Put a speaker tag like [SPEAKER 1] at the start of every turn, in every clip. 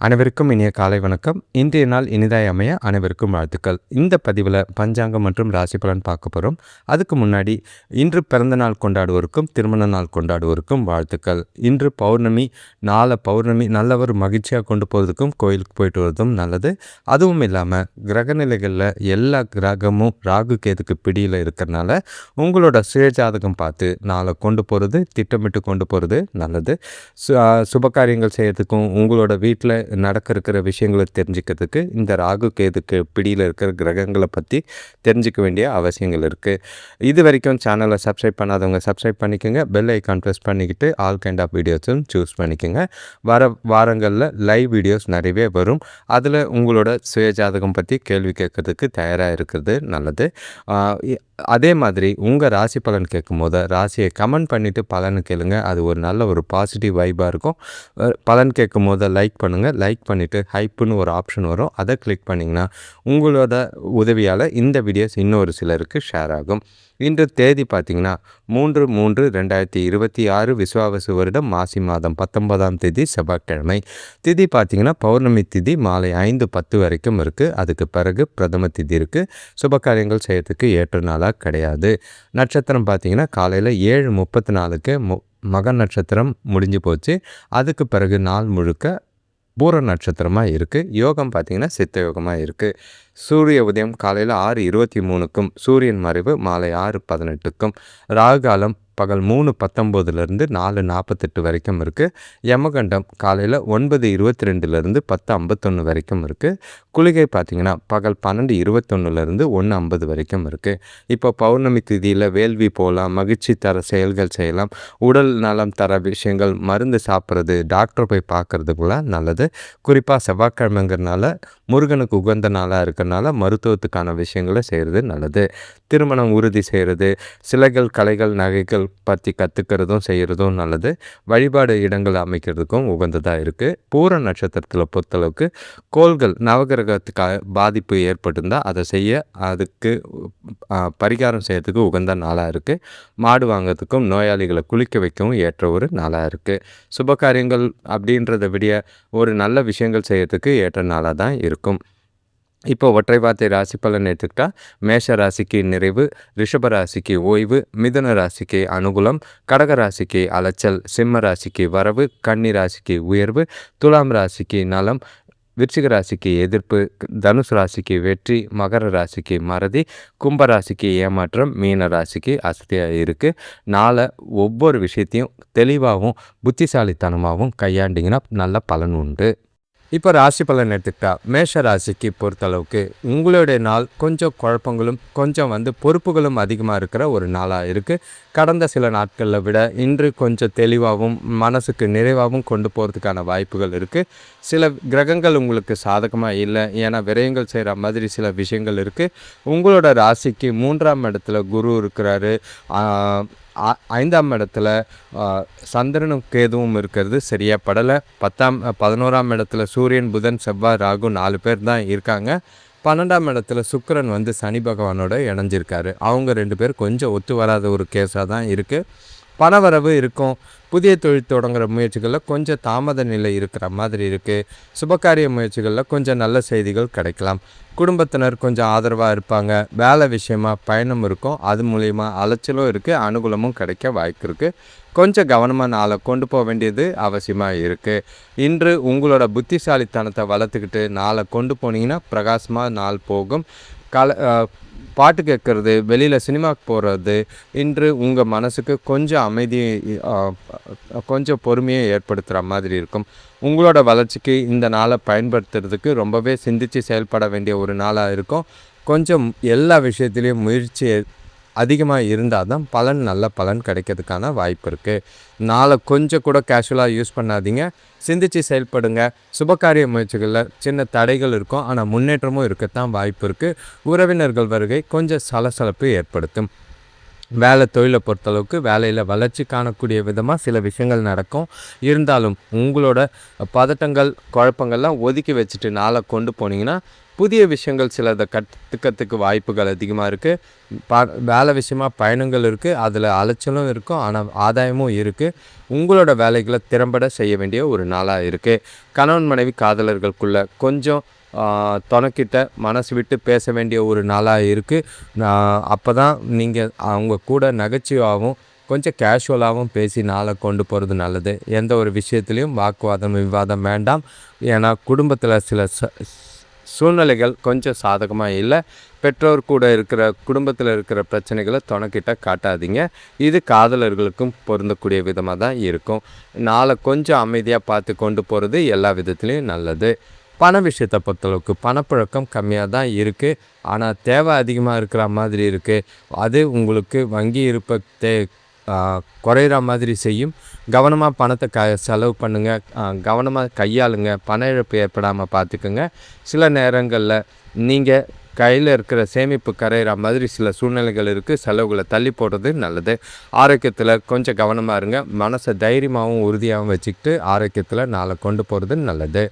[SPEAKER 1] அனைவருக்கும் இனிய காலை வணக்கம். இன்றைய நாள் இனிதாய் அமைய அனைவருக்கும் வாழ்த்துக்கள். இந்த பதிவில் பஞ்சாங்கம் மற்றும் ராசி பலன் பார்க்க போகிறோம். அதுக்கு முன்னாடி இன்று பிறந்த நாள் கொண்டாடுவோருக்கும் திருமண நாள் கொண்டாடுவோருக்கும் வாழ்த்துக்கள். இன்று பௌர்ணமி, நாளை பௌர்ணமி நல்ல ஒரு மகிழ்ச்சியாக கொண்டு போகிறதுக்கும் கோயிலுக்கு போயிட்டு வரதும் நல்லது. அதுவும் இல்லாமல் கிரகநிலைகளில் எல்லா கிரகமும் ராகு கேதுக்கு பிடியில் இருக்கிறனால உங்களோட சுயஜாதகம் பார்த்து நாளை கொண்டு போகிறது, திட்டமிட்டு கொண்டு போகிறது நல்லது. சுபகாரியங்கள் செய்கிறதுக்கும் உங்களோட வீட்டில் இருக்கிற விஷயங்களை தெரிஞ்சுக்கிறதுக்கு இந்த ராகு கேதுக்கு பிடியில் இருக்கிற கிரகங்களை பற்றி தெரிஞ்சிக்க வேண்டிய அவசியங்கள் இருக்குது. இது வரைக்கும் சேனலை சப்ஸ்கிரைப் பண்ணாதவங்க சப்ஸ்கிரைப் பண்ணிக்கோங்க. பெல் ஐக்கான் ப்ரெஸ் பண்ணிக்கிட்டு ஆல் கைண்ட் ஆஃப் வீடியோஸும் சூஸ் பண்ணிக்கோங்க. வாரங்களில் லைவ் வீடியோஸ் நிறையவே வரும். அதில் உங்களோட சுயஜாதகம் பற்றி கேள்வி கேட்கறதுக்கு தயாராக இருக்கிறது நல்லது. அதே மாதிரி உங்கள் ராசி பலன் கேட்கும் போது ராசியை கமெண்ட் பண்ணிவிட்டு பலன் கேளுங்க. அது ஒரு நல்ல ஒரு பாசிட்டிவ் வைப்பாக இருக்கும். பலன் கேட்கும் போது லைக் பண்ணுங்கள். லைக் பண்ணிவிட்டு ஹைப்புன்னு ஒரு ஆப்ஷன் வரும், அதை கிளிக் பண்ணிங்கன்னா உங்களோட உதவியால் இந்த வீடியோஸ் இன்னொரு சிலருக்கு ஷேர் ஆகும். இன்று தேதி பார்த்திங்கன்னா 3/3/2026 விஸ்வாவசு வருடம் மாசி மாதம் 19ஆம் தேதி செவ்வாய்க்கிழமை. திதி பார்த்திங்கன்னா பௌர்ணமி திதி மாலை 5:10 வரைக்கும் இருக்குது. அதுக்கு பிறகு பிரதம திதி இருக்குது. சுபகாரியங்கள் செய்யறதுக்கு ஏற்ற நாளாக கிடையாது. நட்சத்திரம் பார்த்திங்கன்னா காலையில் 7:34க்கு மக நட்சத்திரம் முடிஞ்சு போச்சு. அதுக்கு பிறகு நாள் முழுக்க பூர நட்சத்திரமாக இருக்குது. யோகம் பார்த்திங்கன்னா சித்த யோகமாக இருக்குது. சூரிய உதயம் காலையில் 6:23க்கும் சூரியன் மறைவு மாலை 6:18க்கும் ராகுகாலம் பகல் 3:19 4:48 வரைக்கும் இருக்குது. யமகண்டம் காலையில் 9:22 10:51 வரைக்கும் இருக்குது. குளிகை பார்த்திங்கன்னா பகல் 12:21 1:50 வரைக்கும் இருக்குது. இப்போ பௌர்ணமி திதியில் வேள்வி போகலாம், மகிழ்ச்சி தர செயல்கள் செய்யலாம், உடல் நலம் தர விஷயங்கள், மருந்து சாப்பிட்றது, டாக்டர் போய் பார்க்குறதுக்குள்ள நல்லது. குறிப்பாக செவ்வாய்க்கிழமைங்கிறனால முருகனுக்கு உகந்த நாளாக இருக்கிறனால மருத்துவத்துக்கான விஷயங்களை செய்கிறது நல்லது. திருமணம் உறுதி செய்கிறது, சிலைகள், கலைகள், நகைகள் பற்றி கற்றுக்கிறதும் செய்கிறதும் நல்லது. வழிபாடு இடங்கள் அமைக்கிறதுக்கும் உகந்ததாக இருக்குது. பூர நட்சத்திரத்தில் பொறுத்தளவுக்கு கோள்கள் நவகிரகத்துக்கு பாதிப்பு ஏற்பட்டிருந்தால் அதை செய்ய, அதுக்கு பரிகாரம் செய்யறதுக்கு உகந்த நாளாக இருக்குது. மாடு வாங்கிறதுக்கும் நோயாளிகளை குளிக்க வைக்கவும் ஏற்ற ஒரு நாளாக இருக்குது. சுபகாரியங்கள் அப்படின்றத விட ஒரு நல்ல விஷயங்கள் செய்யறதுக்கு ஏற்ற நாளாக தான் இருக்கும். இப்போ ஒற்றை வார்த்தை ராசி பலன் எடுத்துக்கிட்டால் மேஷ ராசிக்கு நிறைவு, ரிஷப ராசிக்கு ஓய்வு, மிதுன ராசிக்கு அனுகூலம், கடக ராசிக்கு அலைச்சல், சிம்ம ராசிக்கு வரவு, கன்னி ராசிக்கு உயர்வு, துலாம் ராசிக்கு நலம், விருச்சிக ராசிக்கு எதிர்ப்பு, தனுசு ராசிக்கு வெற்றி, மகர ராசிக்கு மறதி, கும்ப ராசிக்கு ஏமாற்றம், மீன ராசிக்கு அசதியாக இருக்குது. நாளை ஒவ்வொரு விஷயத்தையும் தெளிவாகவும் புத்திசாலித்தனமாகவும் கையாண்டிங்கன்னா நல்ல பலன் உண்டு. இப்போ ராசி பலன் எடுத்துக்கிட்டா மேஷ ராசிக்கு பொறுத்தளவுக்கு உங்களுடைய நாள் கொஞ்சம் குழப்பங்களும் கொஞ்சம் பொறுப்புகளும் அதிகமாக இருக்கிற ஒரு நாளாக இருக்குது. கடந்த சில நாட்களில் விட இன்று கொஞ்சம் தெளிவாகவும் மனசுக்கு நிறைவாகவும் கொண்டு போகிறதுக்கான வாய்ப்புகள் இருக்குது. சில கிரகங்கள் உங்களுக்கு சாதகமாக இல்லை, ஏன்னா விரயங்கள் செய்கிற மாதிரி சில விஷயங்கள் இருக்குது. உங்களோட ராசிக்கு 3ஆம் இடத்துல குரு இருக்கிறாரு. 5ஆம் இடத்துல சந்திரனும் கேதுவும் இருக்கிறது சரியாக படலை. 11ஆம் இடத்துல சூரியன், புதன், செவ்வாய், ராகு 4 பேர் தான் இருக்காங்க. 12ஆம் இடத்துல சுக்கிரன் சனி பகவானோட இணைஞ்சிருக்காரு. அவங்க 2 பேர் கொஞ்சம் ஒத்து வராத ஒரு கேஸாக தான் இருக்குது. பணவரவு இருக்கும். புதிய தொழில் தொடங்குகிற முயற்சிகளில் கொஞ்சம் தாமத நிலை இருக்கிற மாதிரி இருக்குது. சுபகாரிய முயற்சிகளில் கொஞ்சம் நல்ல செய்திகள் கிடைக்கலாம். குடும்பத்தினர் கொஞ்சம் ஆதரவாக இருப்பாங்க. வேலை விஷயமாக பயணம் இருக்கும். அது மூலயமா அலைச்சலும் இருக்குது, அனுகூலமும் கிடைக்க வாய்ப்பு இருக்குது. கொஞ்சம் கவனமாக நாளை கொண்டு போக வேண்டியது அவசியமாக இருக்குது. இன்று உங்களோட புத்திசாலித்தனத்தை வளர்த்துக்கிட்டு நாளை கொண்டு போனீங்கன்னா பிரகாசமாக நாள் போகும். பாட்டு கேட்குறது, வெளியில் சினிமாவுக்கு போகிறது இன்று உங்கள் மனசுக்கு கொஞ்சம் அமைதி, கொஞ்சம் பொறுமையை ஏற்படுத்துகிற மாதிரி இருக்கும். உங்களோட வளர்ச்சிக்கு இந்த நாளை பயன்படுத்துறதுக்கு ரொம்பவே சிந்தித்து செயல்பட வேண்டிய ஒரு நாளாக இருக்கும். கொஞ்சம் எல்லா விஷயத்துலேயும் முயற்சி அதிகமாக இருந்தால் தான் நல்ல பலன் கிடைக்கிறதுக்கான வாய்ப்பு இருக்குது. நாளை கொஞ்சம் கூட கேஷுவலாக யூஸ் பண்ணாதீங்க, சிந்தித்து செயல்படுங்க. சுபகாரிய முயற்சிகளில் சின்ன தடைகள் இருக்கும், ஆனால் முன்னேற்றமும் இருக்கத்தான் வாய்ப்பு இருக்குது. உறவினர்கள் வருகை கொஞ்சம் சலசலப்பு ஏற்படுத்தும். வேலை தொழிலை பொறுத்தளவுக்கு வேலையில் வளர்ச்சி காணக்கூடிய விதமாக சில விஷயங்கள் நடக்கும். இருந்தாலும் உங்களோட பதட்டங்கள், குழப்பங்கள்லாம் ஒதுக்கி வச்சுட்டு நாளை கொண்டு போனீங்கன்னா புதிய விஷயங்கள் சிலதை கற்றுக்கிறதுக்கு வாய்ப்புகள் அதிகமாக இருக்குது. வேலை விஷயமாக பயணங்கள் இருக்குது, அதில் அலைச்சலும் இருக்கும், ஆனால் ஆதாயமும் இருக்குது. உங்களோட வேலைகளை திறம்பட செய்ய வேண்டிய ஒரு நாளாக இருக்குது. கணவன் மனைவி காதலர்களுக்குள்ள கொஞ்சம் துணைக்கிட்ட மனசு விட்டு பேச வேண்டிய ஒரு நாளாக இருக்குது. அப்போ தான் நீங்கள் அவங்க கூட நகைச்சுவாகவும் கொஞ்சம் கேஷுவலாகவும் பேசி நாளை கொண்டு போகிறது நல்லது. எந்த ஒரு விஷயத்துலையும் வாக்குவாதம் விவாதம் வேண்டாம். ஏன்னா குடும்பத்தில் சில சூழ்நிலைகள் கொஞ்சம் சாதகமாக இல்லை. பெற்றோர் கூட இருக்கிற குடும்பத்தில் இருக்கிற பிரச்சனைகளை துணைக்கிட்ட காட்டாதீங்க. இது காதலர்களுக்கும் பொருந்தக்கூடிய விதமாக தான் இருக்கும். நாளை கொஞ்சம் அமைதியாக பார்த்து கொண்டு போகிறது எல்லா விதத்துலேயும் நல்லது. பண விஷயத்தை பொறுத்தளவுக்கு பணப்புழக்கம் கம்மியாக தான் இருக்குது, ஆனால் தேவை அதிகமாக இருக்கிற மாதிரி இருக்குது. அது உங்களுக்கு வங்கி இருப்பை குறையிற மாதிரி செய்யும். கவனமாக பணத்தை செலவு பண்ணுங்கள், கவனமாக கையாளுங்க, பண இழப்பு ஏற்படாமல் பார்த்துக்குங்க. சில நேரங்களில் நீங்கள் கையில் இருக்கிற சேமிப்பு கரையிற மாதிரி சில சூழ்நிலைகள் இருக்குது. செலவுகளை தள்ளி போடுறது நல்லது. ஆரோக்கியத்தில் கொஞ்சம் கவனமாக இருங்க. மனசை தைரியமாகவும் உறுதியாகவும் வச்சுக்கிட்டு ஆரோக்கியத்தில் நாளை கொண்டு போகிறது நல்லது.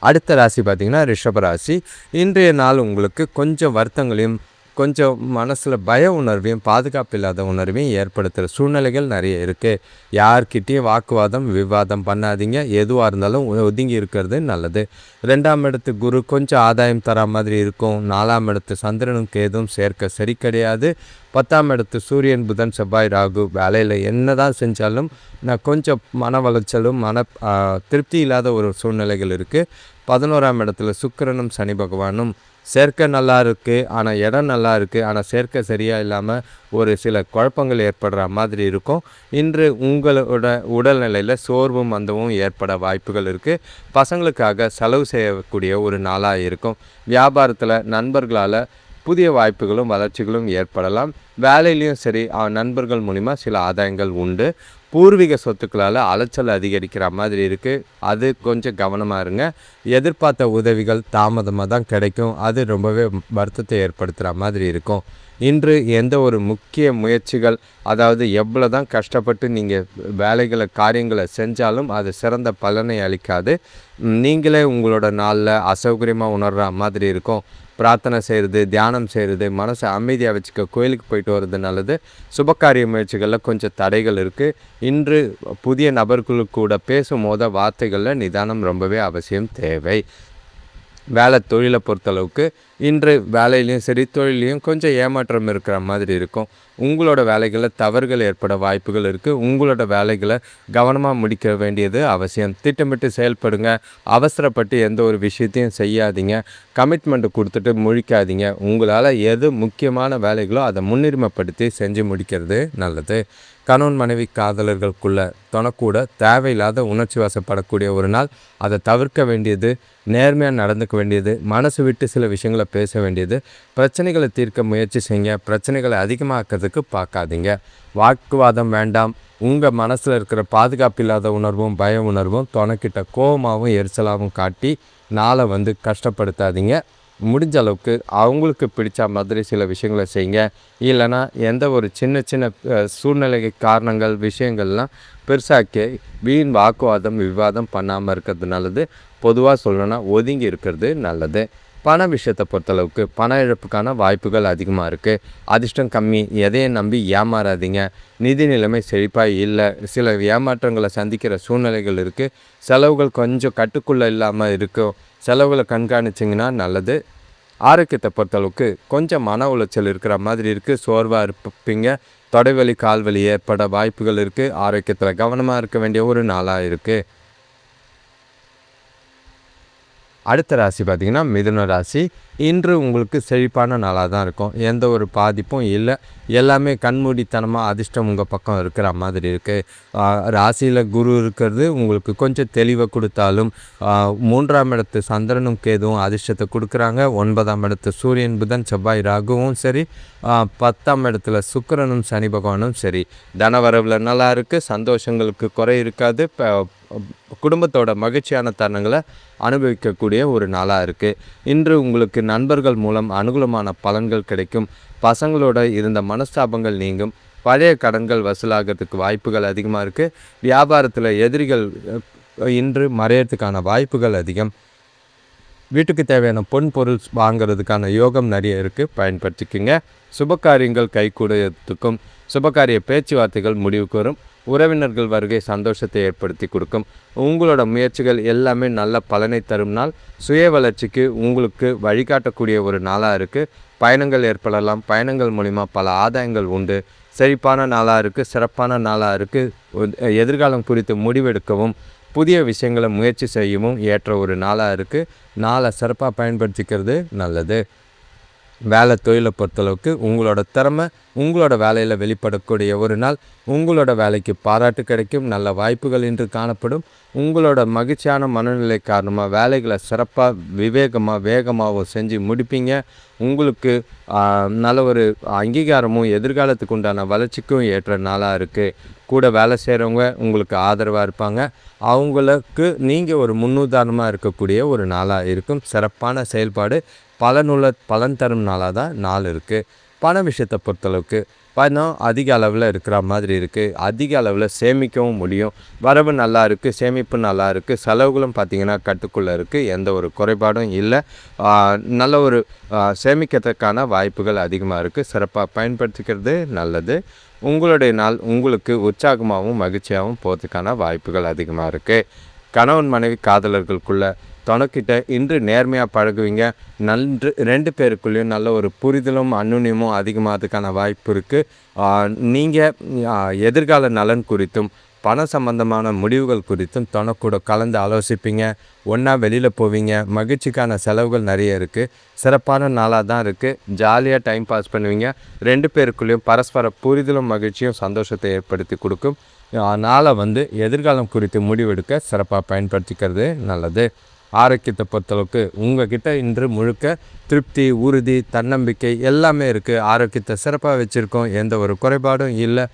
[SPEAKER 1] அடுத்த ராசி பார்த்திங்கன்னா ரிஷப ராசி. இன்றைய நாள் உங்களுக்கு கொஞ்சம் வருத்தங்களையும் கொஞ்சம் மனசில் பய உணர்வையும் பாதுகாப்பு இல்லாத உணர்வையும் ஏற்படுத்துகிற சூழ்நிலைகள் நிறைய இருக்குது. யார்கிட்டையும் வாக்குவாதம் விவாதம் பண்ணாதீங்க. எதுவாக இருந்தாலும் ஒதுங்கி இருக்கிறது நல்லது. 2ஆம் இடத்து குரு கொஞ்சம் ஆதாயம் தர மாதிரி இருக்கும். 4ஆம் இடத்து சந்திரனும் கேதும் சேர்க்க சரி கிடையாது. 10ஆம் இடத்து சூரியன் புதன் செவ்வாய் ராகு. வேலையில் என்ன தான் செஞ்சாலும் நான் கொஞ்சம் மன வளைச்சலும் திருப்தி இல்லாத ஒரு சூழ்நிலைகள் இருக்குது. 11ஆம் இடத்துல சுக்கிரனும் சனி பகவானும் சேர்க்கை நல்லா இருக்குது, ஆனால் இடம் நல்லா இருக்குது, ஆனால் சேர்க்கை சரியாக இல்லாமல் ஒரு சில குழப்பங்கள் ஏற்படுற மாதிரி இருக்கும். இன்று உங்களோட உடல்நிலையில் சோர்வும் மந்தமும் ஏற்பட வாய்ப்புகள் இருக்குது. பசங்களுக்காக செலவு செய்யக்கூடிய ஒரு நாளாக இருக்கும். வியாபாரத்தில் நண்பர்களால் புதிய வாய்ப்புகளும் வளர்ச்சிகளும் ஏற்படலாம். வேலையிலையும் சரி நண்பர்கள் மூலிமா சில ஆதாயங்கள் உண்டு. பூர்வீக சொத்துக்களால் அலைச்சல் அதிகரிக்கிற மாதிரி இருக்குது. அது கொஞ்சம் கவனமாக இருங்க. எதிர்பார்த்த உதவிகள் தாமதமாக தான் கிடைக்கும். அது ரொம்பவே வருத்தத்தை ஏற்படுத்துகிற மாதிரி இருக்கும். இன்று எந்த ஒரு முக்கிய முயற்சிகள், அதாவது எவ்வளோ தான் கஷ்டப்பட்டு நீங்கள் காரியங்களை செஞ்சாலும் அது சிறந்த பலனை அளிக்காது. நீங்களே உங்களோட நாளில் அசௌகரியமாக உணர்கிற மாதிரி இருக்கும். பிரார்த்தனை செய்கிறது, தியானம் செய்கிறது, மனசை அமைதியாக வச்சுக்க கோயிலுக்கு போயிட்டு வர்றது நல்லது. சுபகாரிய முயற்சிகளில் கொஞ்சம் தடைகள் இருக்குது. இன்று புதிய நபர்களுக்கு கூட பேசும்போது வார்த்தைகளில் நிதானம் ரொம்பவே அவசியம் தேவை. தொழிலை பொறுத்தளவுக்கு இன்று வேலையிலையும் சரி தொழிலையும் கொஞ்சம் ஏமாற்றம் இருக்கிற மாதிரி இருக்கும். உங்களோட வேலைகளில் தவறுகள் ஏற்பட வாய்ப்புகள் இருக்குது. உங்களோட வேலைகளை கவனமாக முடிக்க வேண்டியது அவசியம். திட்டமிட்டு செயல்படுங்க. அவசரப்பட்டு எந்த ஒரு விஷயத்தையும் செய்யாதீங்க. கமிட்மெண்ட்டு கொடுத்துட்டு முழிக்காதீங்க. உங்களால் எது முக்கியமான வேலைகளோ அதை முன்னுரிமைப்படுத்தி செஞ்சு முடிக்கிறது நல்லது. கணவன் மனைவி காதலர்களுக்குள்ள தொணக்கூட தேவையில்லாத உணர்ச்சி வசப்படக்கூடிய ஒரு நாள். அதை தவிர்க்க வேண்டியது, நேர்மையாக நடந்துக்க வேண்டியது, மனசு விட்டு சில விஷயங்களை பேச வேண்டியது. பிரச்சனைகளை தீர்க்க முயற்சி செய்யுங்க. பிரச்சனைகளை அதிகமாக்கிறதுக்கு பார்க்காதீங்க. வாக்குவாதம் வேண்டாம். உங்கள் மனசில் இருக்கிற பாதுகாப்பு இல்லாத உணர்வும் பய உணர்வும் தொணக்கிட்ட கோபமாகவும் எரிச்சலாகவும் காட்டி நாளை கஷ்டப்படுத்தாதீங்க. முடிஞ்ச அளவுக்கு அவங்களுக்கு பிடிச்ச மாதிரி சில விஷயங்களை செய்யுங்க. இல்லைனா எந்த ஒரு சின்ன சின்ன சூழ்நிலை காரணங்கள் விஷயங்கள்லாம் பெருசாக்கி வீண் வாக்குவாதம் விவாதம் பண்ணாமல் இருக்கிறது நல்லது. பொதுவாக சொல்லணும்னா ஒதுங்கி இருக்கிறது நல்லது. பண விஷயத்தை பொறுத்தளவுக்கு பண இழப்புக்கான வாய்ப்புகள் அதிகமாக இருக்குது. அதிர்ஷ்டம் கம்மி. எதையும் நம்பி ஏமாறாதீங்க. நிதி நிலைமை செழிப்பாக இல்லை. சில ஏமாற்றங்களை சந்திக்கிற சூழ்நிலைகள் இருக்குது. செலவுகள் கொஞ்சம் கட்டுக்குள்ளே இல்லாமல் இருக்கும். செலவுகளை கண்காணிச்சிங்கன்னா நல்லது. ஆரோக்கியத்தை பொறுத்தளவுக்கு கொஞ்சம் மன உளைச்சல் இருக்கிற மாதிரி இருக்குது. சோர்வாக இருப்பீங்க. தொடைவலி கால்வலி ஏற்பட வாய்ப்புகள் இருக்குது. ஆரோக்கியத்தில் கவனமாக இருக்க வேண்டிய ஒரு நாளாக இருக்குது. அடுத்த ராசி பார்த்திங்கன்னா மிதுன ராசி. இன்று உங்களுக்கு செழிப்பான நாளாக தான் இருக்கும். எந்த ஒரு பாதிப்பும் இல்லை. எல்லாமே கண்மூடித்தனமாக அதிர்ஷ்டம் உங்கள் பக்கம் இருக்கிற மாதிரி இருக்குது. ராசியில் குரு இருக்கிறது உங்களுக்கு கொஞ்சம் தெளிவை கொடுத்தாலும் 3ஆம் இடத்து சந்திரனும் கேதுவும் அதிர்ஷ்டத்தை கொடுக்குறாங்க. 9ஆம் இடத்து சூரியன் புதன் செவ்வாய் ராகுவும் சரி, 10ஆம் இடத்துல சுக்கிரனும் சனி பகவானும் சரி. தனவரவில் நல்லா இருக்குது. சந்தோஷங்களுக்கு குறை இருக்காது. குடும்பத்தோட மகிழ்ச்சியான தருணங்களை அனுபவிக்கக்கூடிய ஒரு நாளாக இருக்குது. இன்று உங்களுக்கு நண்பர்கள் மூலம் அனுகூலமான பலன்கள் கிடைக்கும். பசங்களோட இருந்த மனஸ்தாபங்கள் நீங்கும். பழைய கடன்கள் வசூலாகிறதுக்கு வாய்ப்புகள் அதிகமாக இருக்குது. வியாபாரத்தில் எதிரிகள் இன்று மறையறதுக்கான வாய்ப்புகள் அதிகம். வீட்டுக்கு தேவையான பொன் பொருள் வாங்கிறதுக்கான யோகம் நிறைய இருக்குது, பயன்படுத்திக்கோங்க. சுபகாரியங்கள் கைகூடத்துக்கும் சுபகாரிய பேச்சுவார்த்தைகள் முடிவுக்கு வரும். உறவினர்கள் வருகை சந்தோஷத்தை ஏற்படுத்தி கொடுக்கும். உங்களோட முயற்சிகள் எல்லாமே நல்ல பலனை தரும் நாள். சுய வளர்ச்சிக்கு உங்களுக்கு வழிகாட்டக்கூடிய ஒரு நாளாக இருக்குது. பயணங்கள் ஏற்படலாம். பயணங்கள் மூலிமா பல ஆதாயங்கள் உண்டு. செழிப்பான நாளாக இருக்குது, சிறப்பான நாளாக இருக்குது. எதிர்காலம் குறித்து முடிவெடுக்கவும் புதிய விஷயங்களை முயற்சி செய்யவும் ஏற்ற ஒரு நாளாக இருக்குது. நாளை சிறப்பாக பயன்படுத்திக்கிறது நல்லது. வேலை தொழிலை பொறுத்தளவுக்கு உங்களோட திறமை உங்களோட வேலையில் வெளிப்படக்கூடிய ஒரு நாள். உங்களோட வேலைக்கு பாராட்டு கிடைக்கும். நல்ல வாய்ப்புகள் இன்று காணப்படும். உங்களோட மகிழ்ச்சியான மனநிலை காரணமாக வேலைகளை சிறப்பாக விவேகமாக வேகமாகவும் செஞ்சு முடிப்பீங்க. உங்களுக்கு நல்ல ஒரு அங்கீகாரமும் எதிர்காலத்துக்கு உண்டான வளர்ச்சிக்கும் ஏற்ற நாளாக இருக்குது. கூட வேலை செய்கிறவங்க உங்களுக்கு ஆதரவாக இருப்பாங்க. அவங்களுக்கு நீங்கள் ஒரு முன்னுதாரணமாக இருக்கக்கூடிய ஒரு நாளாக இருக்கும். சிறப்பான செயல்பாடு பலன் தரும் நாளாக தான் நாள் இருக்குது. பண விஷயத்தை பொறுத்தளவுக்கு பணம் அதிக அளவில் இருக்கிற மாதிரி இருக்குது. அதிக அளவில் சேமிக்கவும் முடியும். வரவு நல்லா இருக்குது, சேமிப்பு நல்லா இருக்குது. செலவுகளும் பார்த்திங்கன்னா கட்டுக்குள்ளே இருக்குது. எந்த ஒரு குறைபாடும் இல்லை. நல்ல ஒரு சேமிக்கிறதுக்கான வாய்ப்புகள் அதிகமாக இருக்குது. சிறப்பாக பயன்படுத்திக்கிறது நல்லது. உங்களுடைய நாள் உங்களுக்கு உற்சாகமாகவும் மகிழ்ச்சியாகவும் போகிறதுக்கான வாய்ப்புகள் அதிகமாக இருக்குது. கணவன் மனைவி காதலர்களுக்குள்ள துணைக்கிட்ட இன்று நேர்மையாக பழகுவீங்க. ரெண்டு பேருக்குள்ளேயும் நல்ல ஒரு புரிதலும் அன்னுன்யமும் அதிகமாகிறதுக்கான வாய்ப்பு இருக்குது. நீங்கள் எதிர்கால நலன் குறித்தும் பண சம்பந்தமான முடிவுகள் குறித்தும் துணைக்கூட கலந்து ஆலோசிப்பீங்க. ஒன்றா வெளியில் போவீங்க. மகிழ்ச்சிக்கான செலவுகள் நிறைய இருக்குது. சிறப்பான நாளாக தான் இருக்குது. ஜாலியாக டைம் பாஸ் பண்ணுவீங்க. ரெண்டு பேருக்குள்ளேயும் பரஸ்பர புரிதலும் மகிழ்ச்சியும் சந்தோஷத்தை ஏற்படுத்தி கொடுக்கும். நாளை எதிர்காலம் குறித்து முடிவெடுக்க சிறப்பாக பயன்படுத்திக்கிறது நல்லது. ஆரோக்கியத்தை பொறுத்தளவுக்கு உங்ககிட்ட இன்று முழுக்க திருப்தி, உறுதி, தன்னம்பிக்கை எல்லாமே இருக்குது. ஆரோக்கியத்தை சிறப்பாக வச்சுருக்கோம். எந்த ஒரு குறைபாடும் இல்லை.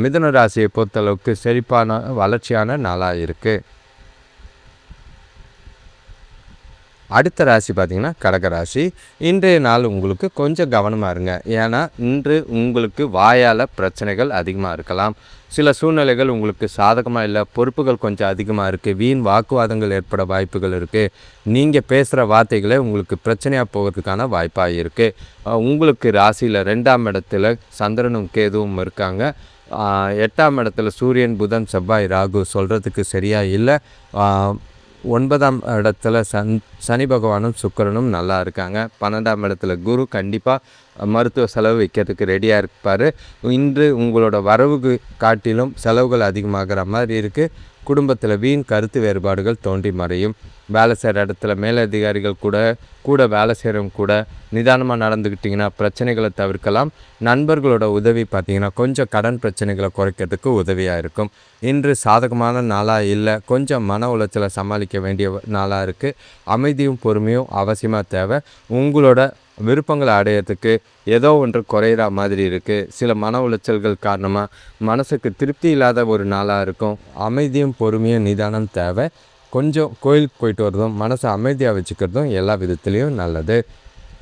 [SPEAKER 1] மிதுன ராசியை பொறுத்தளவுக்கு செழிப்பான வளர்ச்சியான நாளாக இருக்குது. அடுத்த ராசி பார்த்திங்கன்னா கடகராசி. இன்றைய நாள் உங்களுக்கு கொஞ்சம் கவனமாக இருங்க. ஏன்னா இன்று உங்களுக்கு வாயால் பிரச்சனைகள் அதிகமாக இருக்கலாம். சில சூழ்நிலைகள் உங்களுக்கு சாதகமாக இல்லை. பொறுப்புகள் கொஞ்சம் அதிகமாக இருக்குது. வீண் வாக்குவாதங்கள் ஏற்பட வாய்ப்புகள் இருக்குது. நீங்கள் பேசுகிற வார்த்தைகளே உங்களுக்கு பிரச்சனையாக போகிறதுக்கான வாய்ப்பாக இருக்குது. உங்களுக்கு ராசியில் 2ஆம் இடத்துல சந்திரனும் கேதுவும் இருக்காங்க. 8ஆம் இடத்துல சூரியன், புதன், செவ்வாய், ராகு சொல்கிறதுக்கு சரியாக இல்லை. 9ஆம் இடத்துல சனி பகவானும் சுக்கிரனும் நல்லா இருக்காங்க. 12ஆம் இடத்துல குரு கண்டிப்பாக மருத்துவ செலவு வைக்கிறதுக்கு ரெடியாக இருப்பார். இன்று உங்களோட வரவுக்கு காட்டிலும் செலவுகள் அதிகமாகிற மாதிரி இருக்குது. குடும்பத்தில் வீண் கருத்து வேறுபாடுகள் தோன்றி மறையும். வேலை செய்கிற இடத்துல மேலதிகாரிகள் கூட வேலை செய்கிறவங்க கூட நிதானமாக நடந்துக்கிட்டிங்கன்னா பிரச்சனைகளை தவிர்க்கலாம். நண்பர்களோட உதவி பார்த்திங்கன்னா கொஞ்சம் கடன் பிரச்சனைகளை குறைக்கிறதுக்கு உதவியாக இருக்கும். இன்று சாதகமான நாளாக இல்லை. கொஞ்சம் மன உளைச்சலை சமாளிக்க வேண்டிய நாளாக இருக்குது. அமைதியும் பொறுமையும் அவசியமாக தேவை. உங்களோட விருப்பங்களை அடையிறதுக்கு ஏதோ ஒன்று குறையிற மாதிரி இருக்குது. சில மன உளைச்சல்கள் காரணமாக மனசுக்கு திருப்தி இல்லாத ஒரு நாளாக இருக்கும். அமைதியும் பொறுமையும் நிதானம் தேவை. கொஞ்சம் கோயிலுக்கு போயிட்டு வரதும் மனசை அமைதியாக வச்சுக்கிறதும் எல்லா விதத்துலேயும் நல்லது.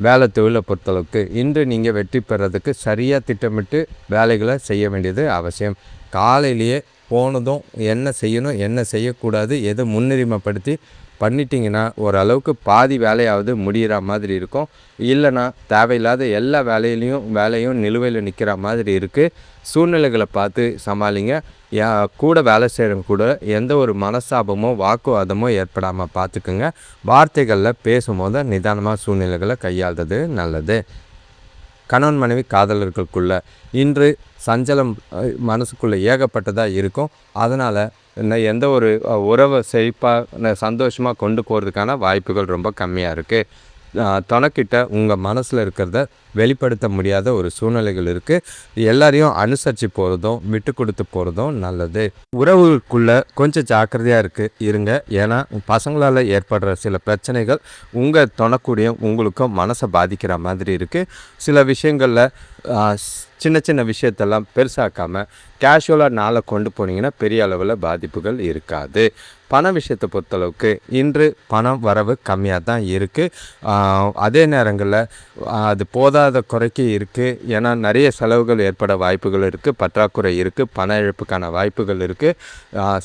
[SPEAKER 1] வேலை தொழிலை பொறுத்தளவுக்கு இன்று நீங்கள் வெற்றி பெறதுக்கு சரியாக திட்டமிட்டு வேலைகளை செய்ய வேண்டியது அவசியம். காலையிலேயே போனதும் என்ன செய்யணும் என்ன செய்யக்கூடாது எதை முன்னுரிமைப்படுத்தி பண்ணிட்டீங்கன்னா ஓரளவுக்கு பாதி வேலையாவது முடிகிற மாதிரி இருக்கும். இல்லைன்னா தேவையில்லாத எல்லா வேலையும் நிலுவையில் நிற்கிற மாதிரி இருக்குது. சூழ்நிலைகளை பார்த்து சமாளிங்க. கூட வேலை செய்கிறவங்க கூட எந்த ஒரு மனஸ்தாபமோ வாக்குவாதமோ ஏற்படாமல் பார்த்துக்குங்க. வார்த்தைகளில் பேசும்போது நிதானமாக சூழ்நிலைகளை கையாள்றது நல்லது. கணவன் மனைவி காதலர்களுக்குள்ள இன்று சஞ்சலம் மனசுக்குள்ளே ஏகப்பட்டதாக இருக்கும். அதனால் எந்த ஒரு உறவை செழிப்பாக சந்தோஷமாக கொண்டு போகிறதுக்கான வாய்ப்புகள் ரொம்ப கம்மியாக இருக்குது. துணைக்கிட்ட உங்கள் மனசில் இருக்கிறத வெளிப்படுத்த முடியாத ஒரு சூழ்நிலைகள் இருக்குது. எல்லாரையும் அனுசரித்து போகிறதும் விட்டு கொடுத்து போகிறதும் நல்லது. உறவுக்குள்ளே கொஞ்சம் ஜாக்கிரதையாக இருங்க. ஏன்னா பசங்களால் ஏற்படுற சில பிரச்சனைகள் உங்கள் துணைக்கூடியும் உங்களுக்கும் மனசை பாதிக்கிற மாதிரி இருக்குது. சில விஷயங்களில் சின்ன சின்ன விஷயத்தெல்லாம் பெருசாக்காமல் கேஷுவலாக நாளை கொண்டு போனீங்கன்னா பெரிய அளவில் பாதிப்புகள் இருக்காது. பண விஷயத்தை பொறுத்தளவுக்கு இன்று பணம் வரவு கம்மியாக தான் இருக்குது. அதே நேரங்களில் அது போதாத குறைக்கு இருக்குது. ஏன்னா நிறைய செலவுகள் ஏற்பட வாய்ப்புகள் இருக்குது, பற்றாக்குறை இருக்குது, பண இழப்புக்கான வாய்ப்புகள் இருக்குது.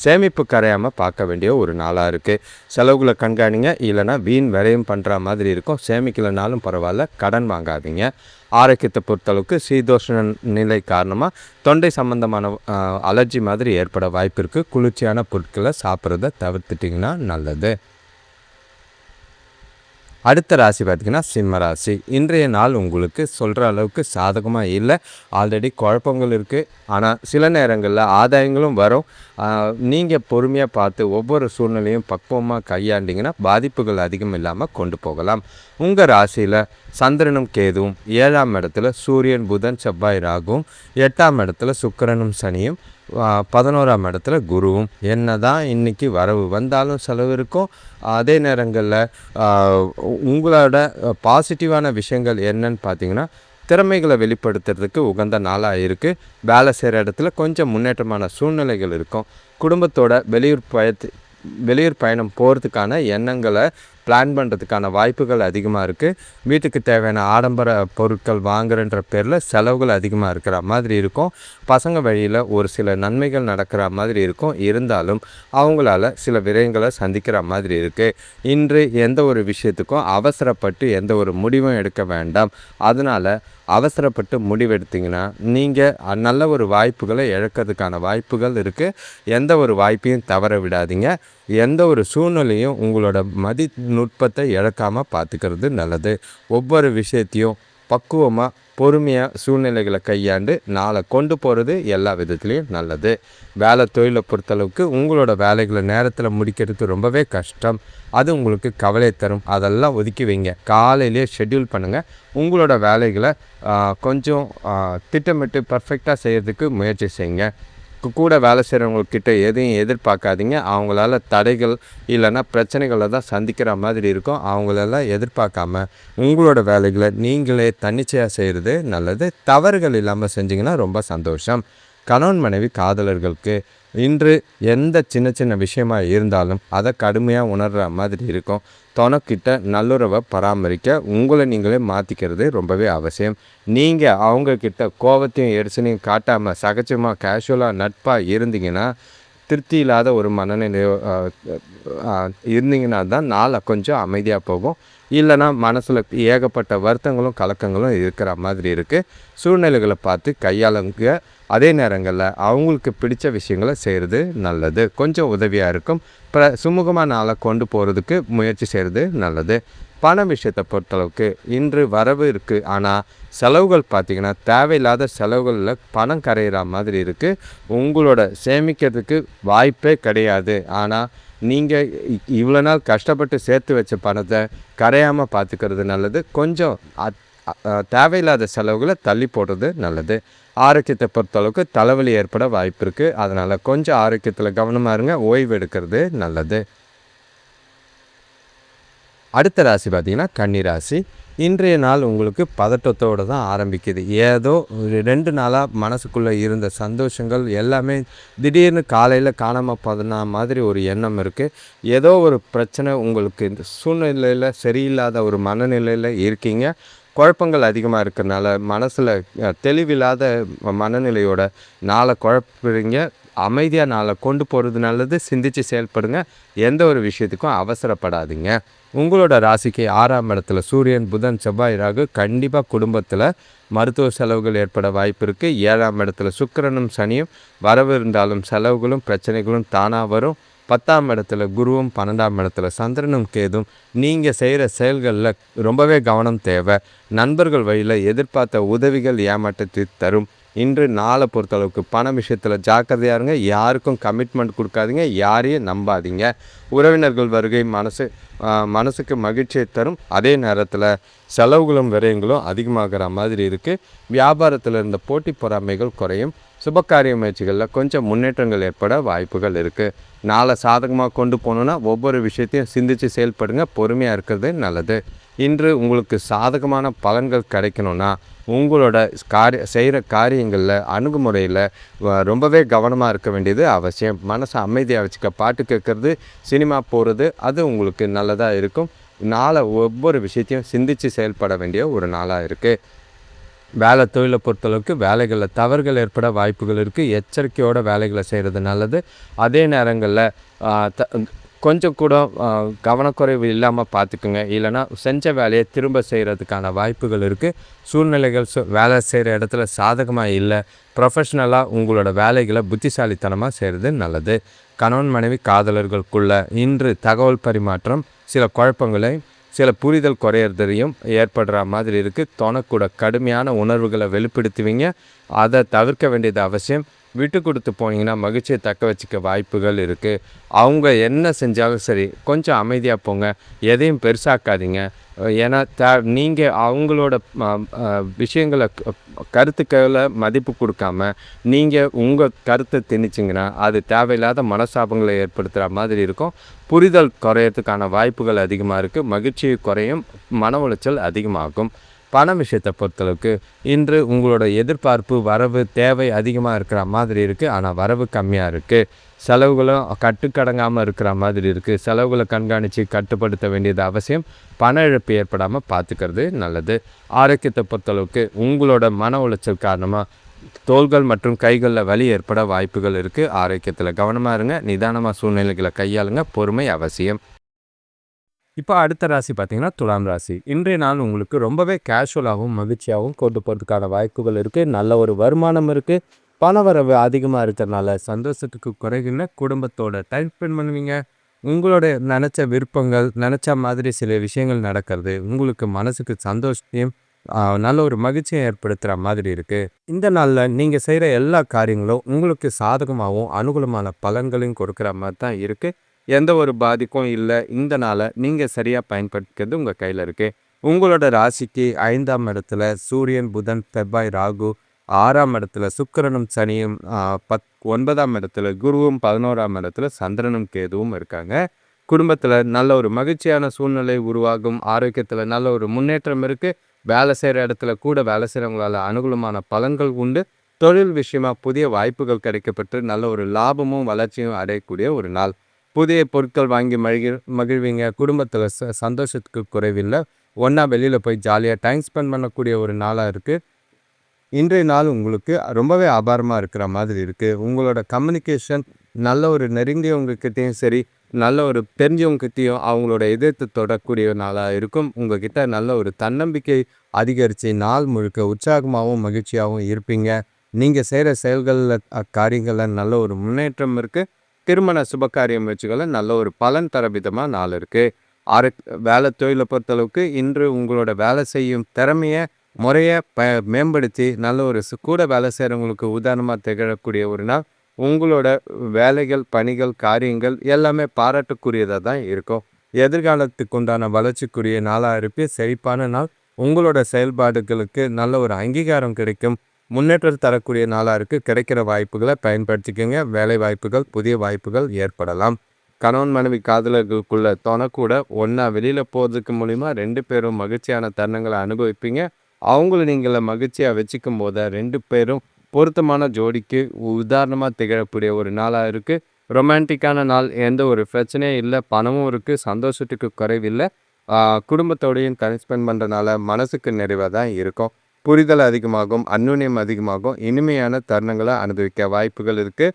[SPEAKER 1] சேமிப்பு கரையாமல் பார்க்க வேண்டிய ஒரு நாளாக இருக்குது. செலவுகளை கண்காணிங்க, இல்லைனா வீண் விரயம் பண்ணுற மாதிரி இருக்கும். சேமிக்கலைனாலும் பரவாயில்ல, கடன் வாங்காதீங்க. ஆரோக்கியத்தை பொறுத்தளவுக்கு சீதோஷ்ண நிலை காரணமாக தொண்டை சம்பந்தமான அலர்ஜி மாதிரி ஏற்பட வாய்ப்பு இருக்குது. குளிர்ச்சியான பொருட்களை சாப்பிட்றத தவிர்த்துட்டிங்கன்னா நல்லது. அடுத்த ராசி பார்த்திங்கன்னா சிம்ம ராசி. இன்றைய நாள் உங்களுக்கு சொல்கிற அளவுக்கு சாதகமாக இல்லை. ஆல்ரெடி குழப்பங்கள் இருக்குது. ஆனால் சில நேரங்களில் ஆதாயங்களும் வரும். நீங்கள் பொறுமையாக பார்த்து ஒவ்வொரு சூழ்நிலையும் பக்குவமாக கையாண்டிங்கன்னா பாதிப்புகள் அதிகம் இல்லாமல் கொண்டு போகலாம். உங்கள் ராசியில் சந்திரனும் கேதுவும், 7ஆம் இடத்துல சூரியன் புதன் செவ்வாய் ராகுவும், 8ஆம் இடத்துல சுக்கிரனும் சனியும், 11ஆம் இடத்துல குருவும். என்ன தான் இன்றைக்கி வரவு வந்தாலும் செலவு இருக்கும். அதே நேரங்களில் உங்களோட பாசிட்டிவான விஷயங்கள் என்னன்னு பார்த்தீங்கன்னா, திறமைகளை வெளிப்படுத்துறதுக்கு உகந்த நாளாக இருக்குது. வேலை செய்கிற இடத்துல கொஞ்சம் முன்னேற்றமான சூழ்நிலைகள் இருக்கும். குடும்பத்தோட வெளியூர் பயணம் போகிறதுக்கான எண்ணங்களை பிளான் பண்ணுறதுக்கான வாய்ப்புகள் அதிகமாக இருக்குது. வீட்டுக்கு தேவையான ஆடம்பர பொருட்கள் வாங்குறன்ற பேரில் செலவுகள் அதிகமாக இருக்கிற மாதிரி இருக்கும். பசங்க வழியில் ஒரு சில நன்மைகள் நடக்கிற மாதிரி இருக்கும். இருந்தாலும் அவங்களால சில விரயங்களை சந்திக்கிற மாதிரி இருக்குது. இன்று எந்த ஒரு விஷயத்துக்கும் அவசரப்பட்டு எந்த ஒரு முடிவும் எடுக்க வேண்டாம். அதனால் அவசரப்பட்டு முடிவெடுத்திங்கன்னா நீங்கள் நல்ல ஒரு வாய்ப்புகளை இழக்கிறதுக்கான வாய்ப்புகள் இருக்குது. எந்த ஒரு வாய்ப்பையும் தவற விடாதீங்க. எந்த ஒரு சூழ்நிலையும் உங்களோட நுட்பத்தை இழக்காமல் பார்த்துக்கிறது நல்லது. ஒவ்வொரு விஷயத்தையும் பக்குவமாக பொறுமையாக சூழ்நிலைகளை கையாண்டு நாளை கொண்டு போகிறது எல்லா விதத்துலேயும் நல்லது. வேலை தொழிலை பொறுத்தளவுக்கு உங்களோட வேலைகளை நேரத்தில் முடிக்கிறது ரொம்பவே கஷ்டம். அது உங்களுக்கு கவலை தரும். அதெல்லாம் ஒதுக்கி வைங்க. காலையிலே ஷெட்யூல் பண்ணுங்கள். உங்களோட வேலைகளை கொஞ்சம் திட்டமிட்டு பர்ஃபெக்டாக செய்கிறதுக்கு முயற்சி செய்யுங்க. கூட வேலை செய்கிறவங்கக்கிட்ட எதையும் எதிர்பார்க்காதீங்க. அவங்களால தடைகள் இல்லைன்னா பிரச்சனைகளை தான் சந்திக்கிற மாதிரி இருக்கும். அவங்களெல்லாம் எதிர்பார்க்காம உங்களோட வேலைகளை நீங்களே தன்னிச்சையாக செய்கிறது நல்லது. தவறுகள் இல்லாமல் செஞ்சிங்கன்னா ரொம்ப சந்தோஷம். கணவன் மனைவி காதலர்களுக்கு இன்று எந்த சின்ன சின்ன விஷயமாக இருந்தாலும் அதை கடுமையாக உணர்கிற மாதிரி இருக்கும். தனக்கிட்ட நல்லுறவை பராமரிக்க உங்களை நீங்களே மாற்றிக்கிறது ரொம்பவே அவசியம். நீங்கள் அவங்கக்கிட்ட கோபத்தையும் எரிசலையும் காட்டாமல் சகஜமாக கேஷுவலாக நட்பாக இருந்தீங்கன்னா, திருப்தி இல்லாத ஒரு மனநிலை இருந்தீங்கன்னா தான் நாளை கொஞ்சம் அமைதியாக போகும். இல்லைனா மனசில் ஏகப்பட்ட வருத்தங்களும் கலக்கங்களும் இருக்கிற மாதிரி இருக்குது. சூழ்நிலைகளை பார்த்து கையாளுங்க. அதே நேரங்களில் அவங்களுக்கு பிடித்த விஷயங்களை செய்கிறது நல்லது. கொஞ்சம் உதவியாக இருக்கும். சுமூகமாக நாளை கொண்டு போகிறதுக்கு முயற்சி செய்கிறது நல்லது. பண விஷயத்தை பொறுத்தளவுக்கு இன்று வரவு இருக்குது. ஆனால் செலவுகள் பார்த்திங்கன்னா தேவையில்லாத செலவுகளில் பணம் கரையிற மாதிரி இருக்குது. உங்களோட சேமிக்கிறதுக்கு வாய்ப்பே கிடையாது. ஆனால் நீங்கள் இவ்வளோ நாள் கஷ்டப்பட்டு சேர்த்து வச்ச பணத்தை கரையாமல் பார்த்துக்கிறது நல்லது. கொஞ்சம் தேவையில்லாத செலவுகளை தள்ளி போடுறது நல்லது. ஆரோக்கியத்தை பொறுத்தளவுக்கு தலைவலி ஏற்பட வாய்ப்பு இருக்குது. அதனால் கொஞ்சம் ஆரோக்கியத்தில் கவனமாக இருங்க. ஓய்வு எடுக்கிறது நல்லது. அடுத்த ராசி பார்த்திங்கன்னா கன்னி ராசி. இன்றைய நாள் உங்களுக்கு பதட்டத்தோடு தான் ஆரம்பிக்குது. ஏதோ 2 நாளாக மனசுக்குள்ளே இருந்த சந்தோஷங்கள் எல்லாமே திடீர்னு காலையில் காணாமல் போன மாதிரி ஒரு எண்ணம் இருக்குது. ஏதோ ஒரு பிரச்சனை உங்களுக்கு இந்த சூழ்நிலையில் சரியில்லாத ஒரு மனநிலையில் இருக்கீங்க. குழப்பங்கள் அதிகமாக இருக்கிறனால மனசில் தெளிவில்லாத மனநிலையோட நாளை குழப்புறீங்க. அமைதியாக நாளை கொண்டு போகிறது நல்லது. சிந்தித்து செயல்படுங்க. எந்த ஒரு விஷயத்துக்கும் அவசரப்படாதீங்க. உங்களோட ராசிக்கு 6ஆம் இடத்துல சூரியன் புதன் செவ்வாய் ராகு. கண்டிப்பாக குடும்பத்தில் மருத்துவ செலவுகள் ஏற்பட வாய்ப்பு இருக்குது. 7ஆம் இடத்துல சுக்கிரனும் சனியும். வரவு இருந்தாலும் செலவுகளும் பிரச்சனைகளும் தானாக வரும். 10ஆம் இடத்துல குருவும் 12ஆம் இடத்துல சந்திரனும் கேதும். நீங்கள் செய்கிற செயல்களில் ரொம்பவே கவனம் தேவை. நண்பர்கள் வழியில் எதிர்பார்த்த உதவிகள் ஏமாற்றத்தை தரும். இன்று நாளை பொறுத்தளவுக்கு பண விஷயத்தில் ஜாக்கிரதையாக இருங்க. யாருக்கும் கமிட்மெண்ட் கொடுக்காதீங்க. யாரையும் நம்பாதீங்க. உறவினர்கள் வருகை மனசுக்கு மகிழ்ச்சியை தரும். அதே நேரத்தில் செலவுகளும் விரயங்களும் அதிகமாகிற மாதிரி இருக்குது. வியாபாரத்தில் இருந்த போட்டி பொறாமைகள் குறையும். சுபகாரிய முயற்சிகளில் கொஞ்சம் முன்னேற்றங்கள் ஏற்பட வாய்ப்புகள் இருக்குது. நாளை சாதகமாக கொண்டு போகணுன்னா ஒவ்வொரு விஷயத்தையும் சிந்தித்து செயல்படுங்க. பொறுமையாக இருக்கிறது நல்லது. இன்று உங்களுக்கு சாதகமான பலன்கள் கிடைக்கணும்னா உங்களோட செய்கிற காரியங்களில் அணுகுமுறையில் ரொம்பவே கவனமாக இருக்க வேண்டியது அவசியம். மனசை அமைதியாக வச்சுக்க, பாட்டு கேட்குறது, சினிமா போகிறது, அது உங்களுக்கு நல்லதாக இருக்கும். நாளை ஒவ்வொரு விஷயத்தையும் சிந்தித்து செயல்பட வேண்டிய ஒரு நாளாக இருக்குது. வேலை தொழிலை பொறுத்தளவுக்கு வேலைகளில் தவறுகள் ஏற்பட வாய்ப்புகள் இருக்குது. எச்சரிக்கையோட வேலைகளை செய்கிறது நல்லது. அதே நேரங்களில் கொஞ்சம் கூட கவனக்குறைவு இல்லாமல் பார்த்துக்குங்க. இல்லைனா செஞ்ச வேலையை திரும்ப செய்கிறதுக்கான வாய்ப்புகள் இருக்குது. சூழ்நிலைகள் வேலை செய்கிற இடத்துல சாதகமாக இல்லை. ப்ரொஃபஷ்னலாக உங்களோட வேலைகளை புத்திசாலித்தனமாக செய்கிறது நல்லது. கணவன் மனைவி காதலர்களுக்குள்ள இன்று தகவல் பரிமாற்றம் சில குழப்பங்களை, சில புரிதல் குறையிறதையும் ஏற்படுற மாதிரி இருக்குது. தனக்கூட கடுமையான உணர்வுகளை வெளிப்படுத்துவீங்க. அதை தவிர்க்க வேண்டியது அவசியம். விட்டு கொடுத்து போனீங்கன்னா மகிழ்ச்சியை தக்க வச்சுக்க வாய்ப்புகள் இருக்குது. அவங்க என்ன செஞ்சாலும் சரி, கொஞ்சம் அமைதியாக போங்க. எதையும் பெருசாக்காதீங்க. ஏன்னா நீங்கள் அவங்களோட விஷயங்களை, கருத்துக்களை மதிப்பு கொடுக்காம நீங்கள் உங்கள் கருத்தை திணிச்சிங்கன்னா அது தேவையில்லாத மனசாபங்களை ஏற்படுத்துகிற மாதிரி இருக்கும். புரிதல் குறையறதுக்கான வாய்ப்புகள் அதிகமாக இருக்குது. மகிழ்ச்சி குறையும், மன உளைச்சல் அதிகமாகும். பண விஷயத்தை பொறுத்தளவுக்கு இன்று உங்களோட எதிர்பார்ப்பு, வரவு, தேவை அதிகமாக இருக்கிற மாதிரி இருக்குது. ஆனால் வரவு கம்மியாக இருக்குது. செலவுகளும் கட்டுக்கடங்காமல் இருக்கிற மாதிரி இருக்குது. செலவுகளை கண்காணித்து கட்டுப்படுத்த வேண்டியது அவசியம். பண இழப்பு ஏற்படாமல் பார்த்துக்கிறது நல்லது. ஆரோக்கியத்தை பொறுத்தளவுக்கு உங்களோட மன உளைச்சல் காரணமாக தோள்கள் மற்றும் கைகளில் வலி ஏற்பட வாய்ப்புகள் இருக்குது. ஆரோக்கியத்தில் கவனமாக இருங்க. நிதானமாக சூழ்நிலைகளை கையாளுங்க. பொறுமை அவசியம். இப்போ அடுத்த ராசி பார்த்தீங்கன்னா துலாம் ராசி. இன்றைய நாள் உங்களுக்கு ரொம்பவே கேஷுவலாகவும் மகிழ்ச்சியாகவும் கொண்டு போகிறதுக்கான வாய்ப்புகள் இருக்குது. நல்ல ஒரு வருமானம் இருக்குது. பணவரவு அதிகமாக இருக்கிறதுனால சந்தோஷத்துக்கு குறைகின்ற குடும்பத்தோட டைம் ஸ்பெண்ட் பண்ணுவீங்க. உங்களோட நினச்ச விருப்பங்கள், நினச்ச மாதிரி சில விஷயங்கள் நடக்கிறது உங்களுக்கு மனசுக்கு சந்தோஷத்தையும் நல்ல ஒரு மகிழ்ச்சியை ஏற்படுத்துகிற மாதிரி இருக்குது. இந்த நாளில் நீங்கள் செய்கிற எல்லா காரியங்களும் உங்களுக்கு சாதகமாகவும் அனுகூலமான பலன்களையும் கொடுக்குற மாதிரி தான் இருக்குது. எந்த ஒரு பாதிப்பும் இல்லை. இந்த நாளை நீங்கள் சரியாக பயன்படுத்திக்கிறது உங்கள் கையில் இருக்குது. உங்களோட ராசிக்கு 5ஆம் இடத்துல சூரியன், புதன், செவ்வாய், ராகு, 6ஆம் இடத்துல சுக்கிரனும் சனியும், 9ஆம் இடத்துல குருவும், 11ஆம் இடத்துல சந்திரனும் கேதுவும் இருக்காங்க. குடும்பத்தில் நல்ல ஒரு மகிழ்ச்சியான சூழ்நிலை உருவாகும். ஆரோக்கியத்தில் நல்ல ஒரு முன்னேற்றம் இருக்குது. வேலை செய்கிற இடத்துல கூட வேலை செய்கிறவங்களால அனுகூலமான பலன்கள் உண்டு. தொழில் விஷயமாக புதிய வாய்ப்புகள் கிடைக்கப்பட்டு நல்ல ஒரு லாபமும் வளர்ச்சியும் அடையக்கூடிய ஒரு நாள். புதிய பொருட்கள் வாங்கி மகிழ்வீங்க. குடும்பத்தில் சந்தோஷத்துக்கு குறைவில்லை. ஒன்றா வெளியில் போய் ஜாலியாக டைம் ஸ்பெண்ட் பண்ணக்கூடிய ஒரு நாளாக இருக்குது. இன்றைய நாள் உங்களுக்கு ரொம்பவே அபாரமாக இருக்கிற மாதிரி இருக்குது. உங்களோட கம்யூனிகேஷன் நல்ல ஒரு நெருங்கியவங்கக்கிட்டேயும் சரி, நல்ல ஒரு தெரிஞ்சவங்ககிட்டையும் அவங்களோட எதிர்த்து தொடக்கூடிய நாளாக இருக்கும். உங்கள்கிட்ட நல்ல ஒரு தன்னம்பிக்கை அதிகரித்து நாள் முழுக்க உற்சாகமாகவும் மகிழ்ச்சியாகவும் இருப்பீங்க. நீங்கள் செய்கிற செயல்களில், காரியங்களில் நல்ல ஒரு முன்னேற்றம் இருக்குது. திருமண சுபகாரிய முயற்சிகளில் நல்ல ஒரு பலன் தர விதமாக நாள் இருக்குது. வேலை தொழிலை பொறுத்தளவுக்கு இன்று உங்களோட வேலை செய்யும் திறமையை, முறையை மேம்படுத்தி நல்ல ஒரு கூட வேலை செய்கிறவங்களுக்கு உதாரணமாக திகழக்கூடிய ஒரு நாள். உங்களோட வேலைகள், பணிகள், காரியங்கள் எல்லாமே பாராட்டுக்குரியதாக தான் இருக்கும். எதிர்காலத்துக்கு உண்டான வளர்ச்சிக்குரிய நாளாக இருக்குது. செழிப்பான நாள். உங்களோட செயல்பாடுகளுக்கு நல்ல ஒரு அங்கீகாரம் கிடைக்கும். முன்னேற்றம் தரக்கூடிய நாளாக இருக்குது. கிடைக்கிற வாய்ப்புகளை பயன்படுத்திக்கோங்க. வேலை வாய்ப்புகள், புதிய வாய்ப்புகள் ஏற்படலாம். கணவன் மனைவி காதலர்களுக்குள்ள தொணக்கூட ஒன்றா வெளியில் போகிறதுக்கு மூலிமா 2 பேரும் மகிழ்ச்சியான தருணங்களை அனுபவிப்பீங்க. அவங்கள நீங்கள் மகிழ்ச்சியாக வச்சுக்கும் போது 2 பேரும் பொருத்தமான ஜோடிக்கு உதாரணமாக திகழக்கூடிய ஒரு நாளாக இருக்குது. ரொமான்டிக்கான நாள். எந்த ஒரு பிரச்சனையும் இல்லை. பணமும் இருக்குது. சந்தோஷத்துக்கு குறைவில்லை. குடும்பத்தோடையும் டைம் ஸ்பெண்ட் பண்ணுறதுனால மனசுக்கு நிறைவாக தான் இருக்கும். புரிதல் அதிகமாகும். அந்யுன்யம் அதிகமாகும். இனிமையான தருணங்களை அனுபவிக்க வாய்ப்புகள் இருக்குது.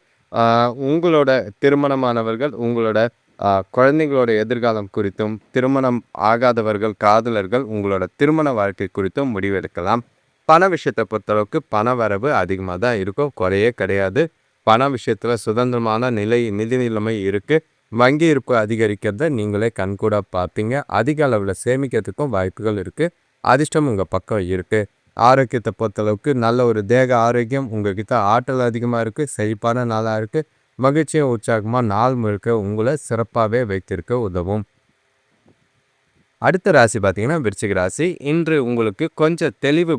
[SPEAKER 1] உங்களோட திருமணமானவர்கள் உங்களோட குழந்தைங்களோட எதிர்காலம் குறித்தும், திருமணம் ஆகாதவர்கள், காதலர்கள் உங்களோட திருமண வாழ்க்கை குறித்தும் முடிவெடுக்கலாம். பண விஷயத்தை பொறுத்தளவுக்கு பண வரவு அதிகமாக தான் இருக்கும். குறையே கிடையாது. பண விஷயத்தில் சுதந்திரமான நிதி நிலைமை இருக்குது. வங்கி இருப்பு அதிகரிக்கிறத நீங்களே கண்கூட பார்ப்பீங்க. அதிக அளவில் சேமிக்கிறதுக்கும் வாய்ப்புகள் இருக்குது. அதிர்ஷ்டம் உங்கள் பக்கம் இருக்குது. ஆரோக்கியத்தை பொறுத்தளவுக்கு நல்ல ஒரு தேக ஆரோக்கியம். உங்கள்கிட்ட ஆற்றல் அதிகமாக இருக்குது. செழிப்பான நாளாக இருக்குது. மகிழ்ச்சியும் உற்சாகமாக நாள் முழுக்க உங்களை சிறப்பாகவே வைத்திருக்க உதவும். அடுத்த ராசி பார்த்தீங்கன்னா விருச்சிக ராசி. இன்று உங்களுக்கு கொஞ்சம் தெளிவு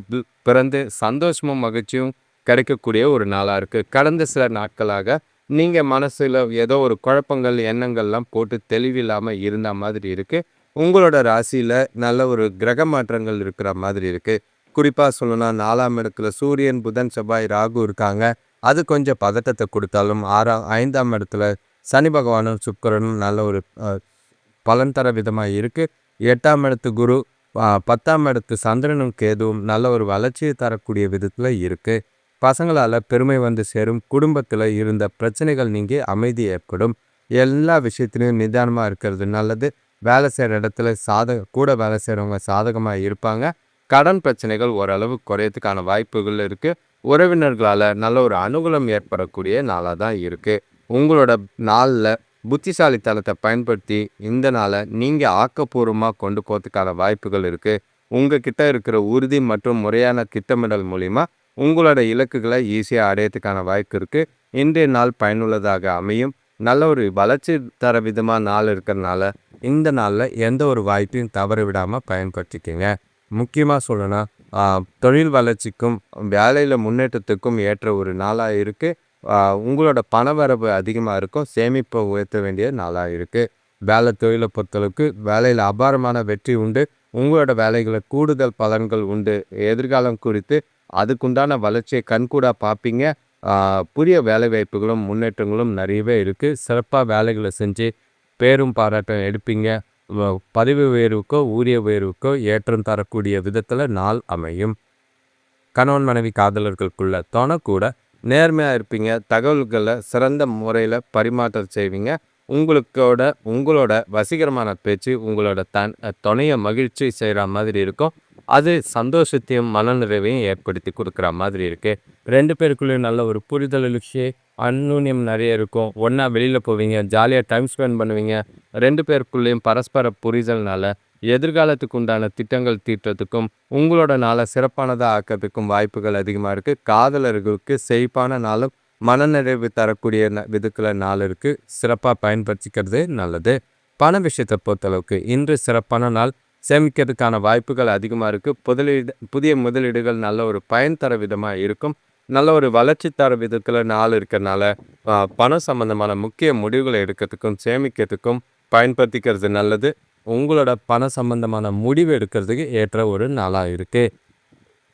[SPEAKER 1] பிறந்து சந்தோஷமும் மகிழ்ச்சியும் கிடைக்கக்கூடிய ஒரு நாளாக இருக்குது. கடந்த சில நாட்களாக நீங்கள் மனசில் ஏதோ ஒரு குழப்பங்கள் எண்ணங்கள்லாம் போட்டு தெளிவில்லாமல் இருந்த மாதிரி இருக்குது. உங்களோட ராசியில் நல்ல ஒரு கிரக மாற்றங்கள் இருக்கிற மாதிரி இருக்குது. குறிப்பாக சொல்லணும்னா 4ஆம் இடத்துல சூரியன், புதன், செவ்வாய், ராகு இருக்காங்க. அது கொஞ்சம் பதட்டத்தை கொடுத்தாலும் 5ஆம் இடத்துல சனி பகவானும் சுக்கிரனும் நல்ல ஒரு பலன் தர விதமாக இருக்குது. 8ஆம் இடத்து குரு, 10ஆம் இடத்து சந்திரனும் கேதுவும் நல்ல ஒரு வளர்ச்சியை தரக்கூடிய விதத்தில் இருக்குது. பசங்களால் பெருமை வந்து சேரும். குடும்பத்தில் இருந்த பிரச்சனைகள் நீங்கி அமைதி ஏற்படும். எல்லா விஷயத்துலையும் நிதானமாக இருக்கிறது நல்லது. வேலை செய்கிற இடத்துல கூட வேலை செய்கிறவங்க சாதகமாக இருப்பாங்க. கடன் பிரச்சனைகள் ஓரளவு குறையத்துக்கான வாய்ப்புகள் இருக்குது. உறவினர்களால் நல்ல ஒரு அனுகூலம் ஏற்படக்கூடிய நாளாக தான் இருக்குது. உங்களோட நாளில் புத்திசாலித்தனத்தை பயன்படுத்தி இந்த நாளை நீங்கள் ஆக்கப்பூர்வமாக கொண்டு போகிறதுக்கான வாய்ப்புகள் இருக்குது. உங்ககிட்ட இருக்கிற உறுதி மற்றும் முறையான திட்டமிடல் மூலிமா உங்களோட இலக்குகளை ஈஸியாக அடையத்துக்கான வாய்ப்பு இருக்குது. இன்றைய நாள் பயனுள்ளதாக அமையும். நல்ல ஒரு வளர்ச்சி தர விதமாக நாள் இருக்கிறதுனால இந்த நாளில் எந்த ஒரு வாய்ப்பையும் தவற விடாமல் பயன்படுத்திக்கங்க. முக்கியமாக சொல்லணும்னா தொழில் வளர்ச்சிக்கும் வேலையில் முன்னேற்றத்துக்கும் ஏற்ற ஒரு நாளாக இருக்குது. உங்களோட பணவரவு அதிகமாக இருக்கும். சேமிப்பை உயர்த்த வேண்டிய நாளாக இருக்குது. வேலை தொழிலை பொறுத்தளவுக்கு வேலையில் அபாரமான வெற்றி உண்டு. உங்களோட வேலைகளை கூடுதல் பலன்கள் உண்டு. எதிர்காலம் குறித்து அதுக்குண்டான வளர்ச்சியை கண்கூடாக பார்ப்பீங்க. புதிய வேலை வாய்ப்புகளும் முன்னேற்றங்களும் நிறையவே இருக்குது. சிறப்பாக வேலைகளை செஞ்சு பேரும் பாராட்டம் எடுப்பீங்க. பதவி உயர்வுக்கோ ஊதிய உயர்வுக்கோ ஏற்றம் தரக்கூடிய விதத்தில் நாள் அமையும். கணவன் மனைவி காதலர்களுக்குள்ள துணை கூட நேர்மையாக இருப்பீங்க. தகவல்களை சிறந்த முறையில் பரிமாற்றம் செய்வீங்க. உங்களோட வசீகரமான பேச்சு உங்களோட துணையை மகிழ்ச்சி செய்கிற மாதிரி இருக்கும். அது சந்தோஷத்தையும் மனநிறைவையும் ஏற்படுத்தி கொடுக்குற மாதிரி இருக்குது. 2 பேருக்குள்ளேயும் நல்ல ஒரு புரிதல் எழுச்சி அந்நுண்ணியம் நிறைய இருக்கும். ஒன்றா வெளியில் போவீங்க, ஜாலியாக டைம் ஸ்பெண்ட் பண்ணுவீங்க. 2 பேருக்குள்ளேயும் பரஸ்பர புரிதல்னால எதிர்காலத்துக்கு உண்டான திட்டங்கள் தீட்டுறதுக்கும் உங்களோட நாளை சிறப்பானதாக ஆக்கிறதுக்கும் வாய்ப்புகள் அதிகமாக இருக்குது. காதலர்களுக்கு செழிப்பான நாளும் மனநிறைவு தரக்கூடிய விதத்தில் நாள் இருக்குது. சிறப்பாக பயன்படுத்திக்கிறது நல்லது. பண விஷயத்தை பொறுத்தளவுக்கு இன்று சிறப்பான நாள். சேமிக்கிறதுக்கான வாய்ப்புகள் அதிகமாக இருக்குது. புதிய முதலீடுகள் நல்ல ஒரு பயன் தர விதமாக இருக்கும். நல்ல ஒரு வளர்ச்சி தர விதத்தில் நாள் இருக்கிறதுனால பணம் சம்பந்தமான முக்கிய முடிவுகளை எடுக்கிறதுக்கும் சேமிக்கிறதுக்கும் பயன்படுத்திக்கிறது நல்லது. உங்களோட பண சம்பந்தமான முடிவு எடுக்கிறதுக்கு ஏற்ற ஒரு நாளாக இருக்குது.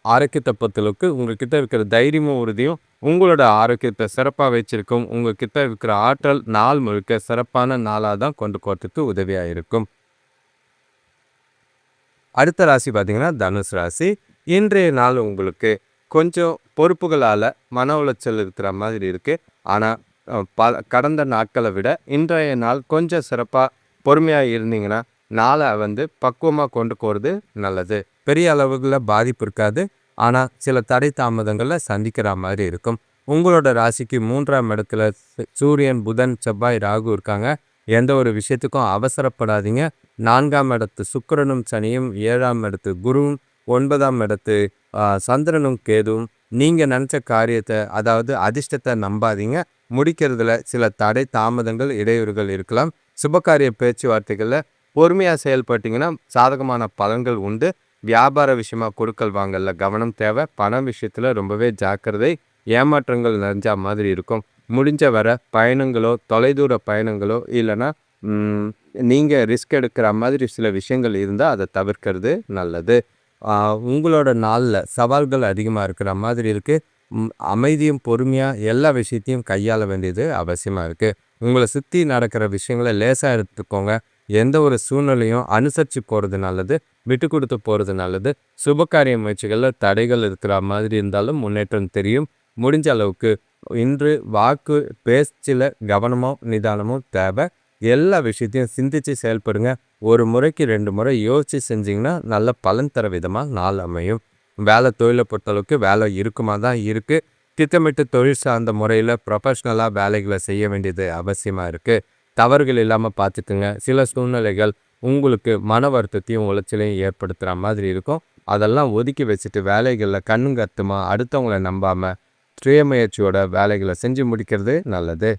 [SPEAKER 1] ஆரோக்கியத்தை பொறுத்தளவுக்கு உங்கள்கிட்ட இருக்கிற தைரியமும் உறுதியும் உங்களோட ஆரோக்கியத்தை சிறப்பாக வச்சிருக்கும். உங்கள்கிட்ட இருக்கிற ஆற்றல் நாள் முழுக்க சிறப்பான நாளாக தான் கொண்டு போகிறதுக்கு உதவியாக இருக்கும். அடுத்த ராசி பார்த்திங்கன்னா தனுசு ராசி. இன்றைய நாள் உங்களுக்கு கொஞ்சம் பொறுப்புகளால் மன உளைச்சல் இருக்கிற மாதிரி இருக்குது. ஆனால் கடந்த நாட்களை விட இன்றைய நாள் கொஞ்சம் சிறப்பாக பொறுமையாக இருந்தீங்கன்னா நாளை பக்குவமாக கொண்டு போகிறது நல்லது. பெரிய அளவுகளில் பாதிப்பு இருக்காது. ஆனால் சில தடை தாமதங்களில் சந்திக்கிற மாதிரி இருக்கும். உங்களோட ராசிக்கு 3ஆம் இடத்துல சூரியன், புதன், செவ்வாய், ராகு இருக்காங்க. எந்த ஒரு விஷயத்துக்கும் அவசரப்படாதீங்க. 4ஆம் இடத்து சுக்கிரனும் சனியும், 7ஆம் இடத்து குருவும், 9ஆம் இடத்து சந்திரனும் கேதுவும் நீங்கள் நினச்ச காரியத்தை அதாவது அதிர்ஷ்டத்தை நம்பாதீங்க. முடிக்கிறதுல சில தடை தாமதங்கள் இடையூறுகள் இருக்கலாம். சுபகாரிய பேச்சுவார்த்தைகளில் பொறுமையாக செயல்பட்டீங்கன்னா சாதகமான பலன்கள் உண்டு. வியாபார விஷயமா கொடுக்கல் வாங்கல கவனம் தேவை. பண விஷயத்தில் ரொம்பவே ஜாக்கிரதை. ஏமாற்றங்கள் நிறைஞ்ச மாதிரி இருக்கும். முடிஞ்ச வர பயணங்களோ தொலைதூர பயணங்களோ இல்லைன்னா நீங்கள் ரிஸ்க் எடுக்கிற மாதிரி சில விஷயங்கள் இருந்தால் அதை தவிர்க்கிறது நல்லது. உங்களோட நாளில் சவால்கள் அதிகமாக இருக்கிற மாதிரி இருக்குது. அமைதியும் பொறுமையாக எல்லா விஷயத்தையும் கையாள வேண்டியது அவசியமாக இருக்குது. உங்களை சுற்றி நடக்கிற விஷயங்களை லேசாக எடுத்துக்கோங்க. எந்த ஒரு சூழ்நிலையும் அனுசரித்து போகிறது நல்லது. விட்டு கொடுத்து போகிறது நல்லது. சுபகாரிய முயற்சிகளில் தடைகள் இருக்கிற மாதிரி இருந்தாலும் முன்னேற்றம் தெரியும். முடிஞ்ச அளவுக்கு இன்று வாக்கு பேச்சில் கவனமும் நிதானமும் தேவை. எல்லா விஷயத்தையும் சிந்தித்து செயல்படுங்க. ஒரு முறைக்கு 2 முறை யோசித்து செஞ்சிங்கன்னா நல்ல பலன் தர விதமாக நாள் அமையும். வேலை தொழிலை பொறுத்தளவுக்கு வேலை இருக்குமா தான் இருக்குது. திட்டமிட்டு தொழில் சார்ந்த முறையில் ப்ரொஃபஷ்னலாக வேலைகளை செய்ய வேண்டியது அவசியமாக இருக்குது. தவறுகள் இல்லாமல் பார்த்துக்குங்க. சில சூழ்நிலைகள் உங்களுக்கு மன வருத்தத்தையும் உளைச்சலையும் ஏற்படுத்துகிற மாதிரி இருக்கும். அதெல்லாம் ஒதுக்கி வச்சுட்டு வேலைகளில் கண்ணும் கருத்துமா அடுத்தவங்களை நம்பாமல் சுயமுயற்சியோட வேலைகளை செஞ்சு முடிக்கிறது நல்லது.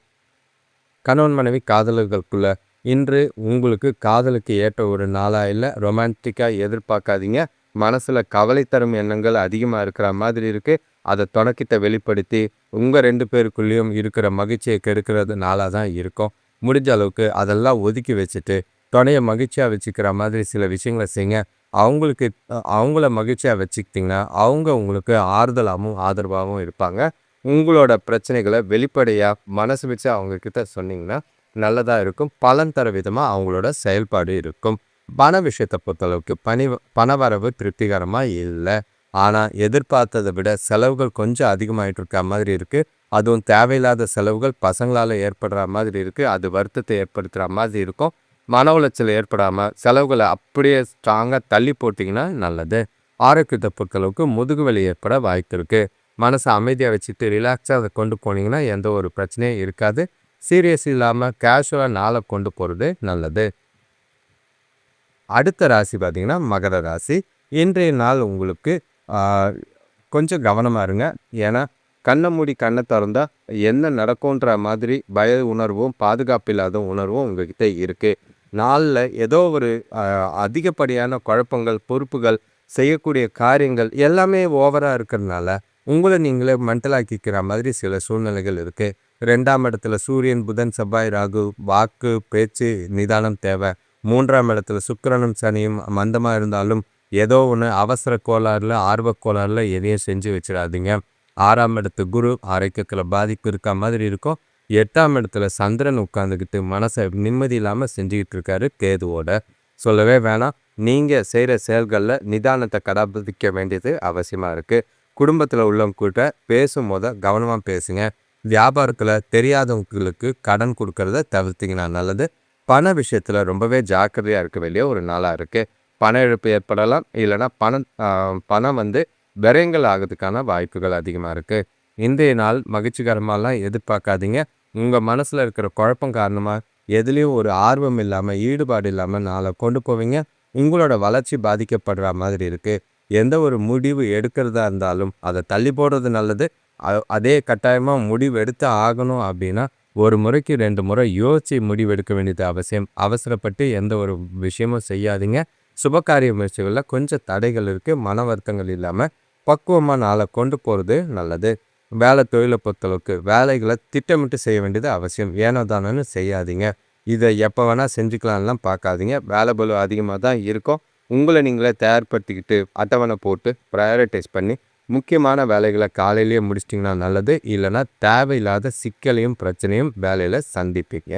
[SPEAKER 1] கணவன் மனைவி காதலர்களுக்குள்ள இன்று உங்களுக்கு காதலுக்கு ஏற்ற ஒரு நாளாக இல்லை. ரொமான்டிக்காக எதிர்பார்க்காதீங்க. மனசில் கவலை தரும் எண்ணங்கள் அதிகமாக இருக்கிற மாதிரி இருக்குது. அதை துணைக்கிட்ட வெளிப்படுத்தி உங்கள் 2 பேருக்குள்ளேயும் இருக்கிற மகிழ்ச்சியை கெடுக்கிறது நாளாக தான் இருக்கும். முடிஞ்ச அளவுக்கு அதெல்லாம் ஒதுக்கி வச்சுட்டு துணையை மகிழ்ச்சியாக வச்சுக்கிற மாதிரி சில விஷயங்களை செய்யுங்க. அவங்களுக்கு அவங்கள மகிழ்ச்சியாக வச்சுக்கிட்டிங்கன்னா அவங்க உங்களுக்கு ஆறுதலாகவும் ஆதரவாகவும் இருப்பாங்க. உங்களோட பிரச்சனைகளை வெளிப்படையாக மனசு வச்சு அவங்கக்கிட்ட சொன்னீங்கன்னா நல்லதாக இருக்கும். பலன் தர விதமாக அவங்களோட செயல்பாடு இருக்கும். பண விஷயத்தை பொறுத்தளவுக்கு பணவரவு திருப்திகரமாக இல்லை. ஆனால் எதிர்பார்த்ததை விட செலவுகள் கொஞ்சம் அதிகமாகிட்டு இருக்க மாதிரி இருக்குது. அதுவும் தேவையில்லாத செலவுகள் பசங்களால் ஏற்படுற மாதிரி இருக்குது. அது வருத்தத்தை ஏற்படுத்துகிற மாதிரி இருக்கும். மன உளைச்சல் ஏற்படாமல் செலவுகளை அப்படியே ஸ்ட்ராங்காக தள்ளி போட்டிங்கன்னா நல்லது. ஆரோக்கியத்தை பொறுத்தளவுக்கு முதுகு வலி ஏற்பட வாய்ப்பு இருக்குது. மனசை அமைதியாக வச்சுட்டு ரிலாக்ஸாக அதை கொண்டு போனீங்கன்னா எந்த ஒரு பிரச்சனையும் இருக்காது. சீரியஸ் இல்லாமல் கேஷுவலாக நாளை கொண்டு போகிறது நல்லது. அடுத்த ராசி பார்த்திங்கன்னா மகர ராசி. இன்றைய நாள் உங்களுக்கு கொஞ்சம் கவனமாக இருங்க. ஏன்னா கண்ணை மூடி கண்ணை திறந்தால் என்ன நடக்கும்ன்ற மாதிரி பய உணர்வும் பாதுகாப்பு இல்லாத உணர்வும் உங்ககிட்ட இருக்குது. நாளில் ஏதோ ஒரு அதிகப்படியான குழப்பங்கள், பொறுப்புகள், செய்யக்கூடிய காரியங்கள் எல்லாமே ஓவராக இருக்கிறதுனால உங்களை நீங்களே மென்டலாக்கிக்கிற மாதிரி சில சூழ்நிலைகள் இருக்குது. 2ஆம் இடத்துல சூரியன், புதன், செவ்வாய், ராகு. வாக்கு, பேச்சு, நிதானம் தேவை. 3ஆம் இடத்துல சுக்கிரனும் சனியும் மந்தமாக இருந்தாலும் ஏதோ ஒன்று அவசர கோளாறுல ஆர்வக் கோளாறுல எதையும் செஞ்சு வச்சிடாதீங்க. 6ஆம் இடத்து குரு ஆரோக்கியத்தில் பாதிப்பு இருக்க மாதிரி இருக்கும். 8ஆம் இடத்துல சந்திரன் உட்காந்துக்கிட்டு மனசை நிம்மதி இல்லாமல் செஞ்சுக்கிட்டு இருக்காரு கேதுவோட. சொல்லவே வேணாம். நீங்கள் செய்கிற செயல்களில் நிதானத்தை கடைபிடிக்க வேண்டியது அவசியமாக இருக்குது. குடும்பத்தில் உள்ளவங்க கூட பேசும்போது கவனமாக பேசுங்க. வியாபாரத்தில் தெரியாதவங்களுக்கு கடன் கொடுக்கறத தவிர்த்திங்கன்னா நல்லது. பண விஷயத்தில் ரொம்பவே ஜாக்கிரதையாக இருக்க வேண்டிய ஒரு நாளாக இருக்குது. பண இழப்பு ஏற்படலாம். இல்லைனா பணம் விரயங்கள் ஆகிறதுக்கான வாய்ப்புகள் அதிகமாக இருக்குது. இன்றைய நாள் மகிழ்ச்சிகரமாலாம் எதிர்பார்க்காதீங்க. உங்கள் மனசில் இருக்கிற குழப்பம் காரணமாக எதுலேயும் ஒரு ஆர்வம் இல்லாமல், ஈடுபாடு இல்லாமல் நாளை கொண்டு போவீங்க. உங்களோட வளர்ச்சி பாதிக்கப்படுற மாதிரி இருக்குது. எந்த ஒரு முடிவு எடுக்கிறதா இருந்தாலும் அதை தள்ளி போடுறது நல்லது. அதே கட்டாயமாக முடிவு எடுத்து ஆகணும் அப்படின்னா ஒரு முறைக்கு 2 முறை யோசித்து முடிவு எடுக்க வேண்டியது அவசியம். அவசரப்பட்டு எந்த ஒரு விஷயமும் செய்யாதீங்க. சுபகாரிய முயற்சிகளில் கொஞ்சம் தடைகள் இருக்குது. மன வருத்தங்கள் இல்லாமல் பக்குவமாக நாளை கொண்டு போகிறது நல்லது. வேலை தொழிலை பொறுத்தளவுக்கு வேலைகளை திட்டமிட்டு செய்ய வேண்டியது அவசியம். ஏனோ தானோன்னு செய்யாதீங்க. இதை எப்போ வேணால் செஞ்சுக்கலான்லாம் பார்க்காதீங்க. வேலை பளு அதிகமாக தான் இருக்கும். உங்களை நீங்களே தயார்படுத்திக்கிட்டு அட்டவணை போட்டு ப்ரையாரிட்டைஸ் பண்ணி முக்கியமான வேலைகளை காலையிலேயே முடிச்சிட்டிங்கன்னா நல்லது. இல்லைனா தேவையில்லாத சிக்கலையும் பிரச்சனையும் வேலையில் சந்திப்பீங்க.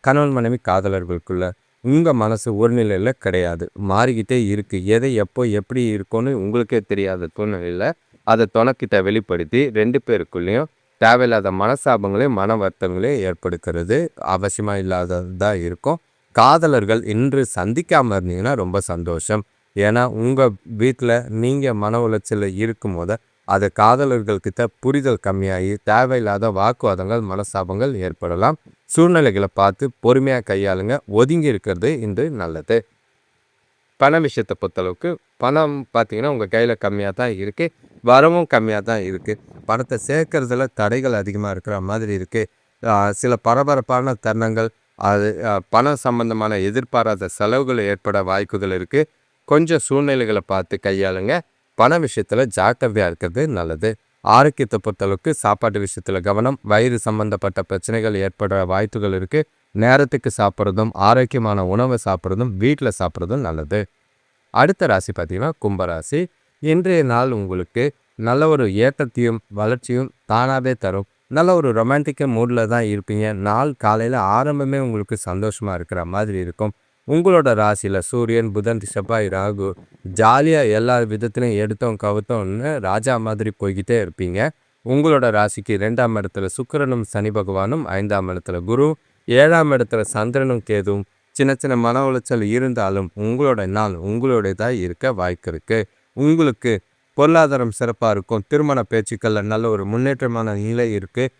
[SPEAKER 1] கணவன் மனைவி காதலர்களுக்குள்ள உங்கள் மனசு ஒரு நிலையில் கிடையாது, மாறிக்கிட்டே இருக்குது. எதை எப்போ எப்படி இருக்கும்னு உங்களுக்கே தெரியாத சூழ்நிலையில் அதை துணைக்கிட்ட வெளிப்படுத்தி 2 பேருக்குள்ளேயும் தேவையில்லாத மனசாபங்களையும் மன வருத்தங்களையும் ஏற்படுத்துறது அவசியமாக இல்லாததாக இருக்கும். காதலர்கள் இன்று சந்திக்காமல் இருந்தீங்கன்னா ரொம்ப சந்தோஷம். ஏன்னா உங்கள் வீட்டில் நீங்கள் மன உளைச்சலில் இருக்கும் போது அது காதலர்கள்கிட்ட புரிதல் கம்மியாகி தேவையில்லாத வாக்குவாதங்கள், மனசாபங்கள் ஏற்படலாம். சூழ்நிலைகளை பார்த்து பொறுமையாக கையாளுங்க. ஒதுங்கி இருக்கிறது இன்று நல்லது. பண விஷயத்தை பொறுத்தளவுக்கு பணம் பார்த்திங்கன்னா உங்கள் கையில் கம்மியாக தான் இருக்குது. வரவும் கம்மியாக தான் இருக்குது. பணத்தை சேர்க்கறதுல தடைகள் அதிகமாக இருக்கிற மாதிரி இருக்குது. சில பரபரப்பான தருணங்கள், அது பணம் சம்பந்தமான எதிர்பாராத செலவுகள் ஏற்பட வாய்ப்புகள் இருக்குது. கொஞ்சம் சூழ்நிலைகளை பார்த்து கையாளுங்க. பண விஷயத்தில் ஜாக்கிரதையாக இருக்கிறது நல்லது. ஆரோக்கியத்தை பொறுத்தளவுக்கு சாப்பாட்டு விஷயத்தில் கவனம். வயிறு சம்பந்தப்பட்ட பிரச்சனைகள் ஏற்பட வாய்ப்புகள் இருக்குது. நேரத்துக்கு சாப்பிட்றதும் ஆரோக்கியமான உணவை சாப்பிட்றதும் வீட்டில் சாப்பிட்றதும் நல்லது. அடுத்த ராசி பார்த்திங்கன்னா கும்பராசி. இன்றைய நாள் உங்களுக்கு நல்ல ஒரு ஏற்றத்தையும் வளர்ச்சியும் தானாகவே தரும். நல்ல ஒரு ரொமான்டிக்க மூடில் தான் இருப்பீங்க. நாள் காலையில் ஆரம்பமே உங்களுக்கு சந்தோஷமாக இருக்கிற மாதிரி இருக்கும். உங்களோட ராசியில் சூரியன், புதன், செவ்வாய், ராகு ஜாலியாக எல்லா விதத்துலையும் எடுத்தோம் கவுத்தோம்னு ராஜா மாதிரி போய்கிட்டே இருப்பீங்க. உங்களோட ராசிக்கு 2ஆம் இடத்துல சுக்கிரனும் சனி பகவானும், 5ஆம் இடத்துல குரு, 7ஆம் இடத்துல சந்திரனும் கேதுவும். சின்ன சின்ன மன உளைச்சல் இருந்தாலும் உங்களோட நாள் உங்களோடதாக இருக்க வாய்ப்பு இருக்குது. உங்களுக்கு பொருளாதாரம் சிறப்பாக இருக்கும். திருமண பேச்சுக்களில் நல்ல ஒரு முன்னேற்றமான நிலை இருக்குது.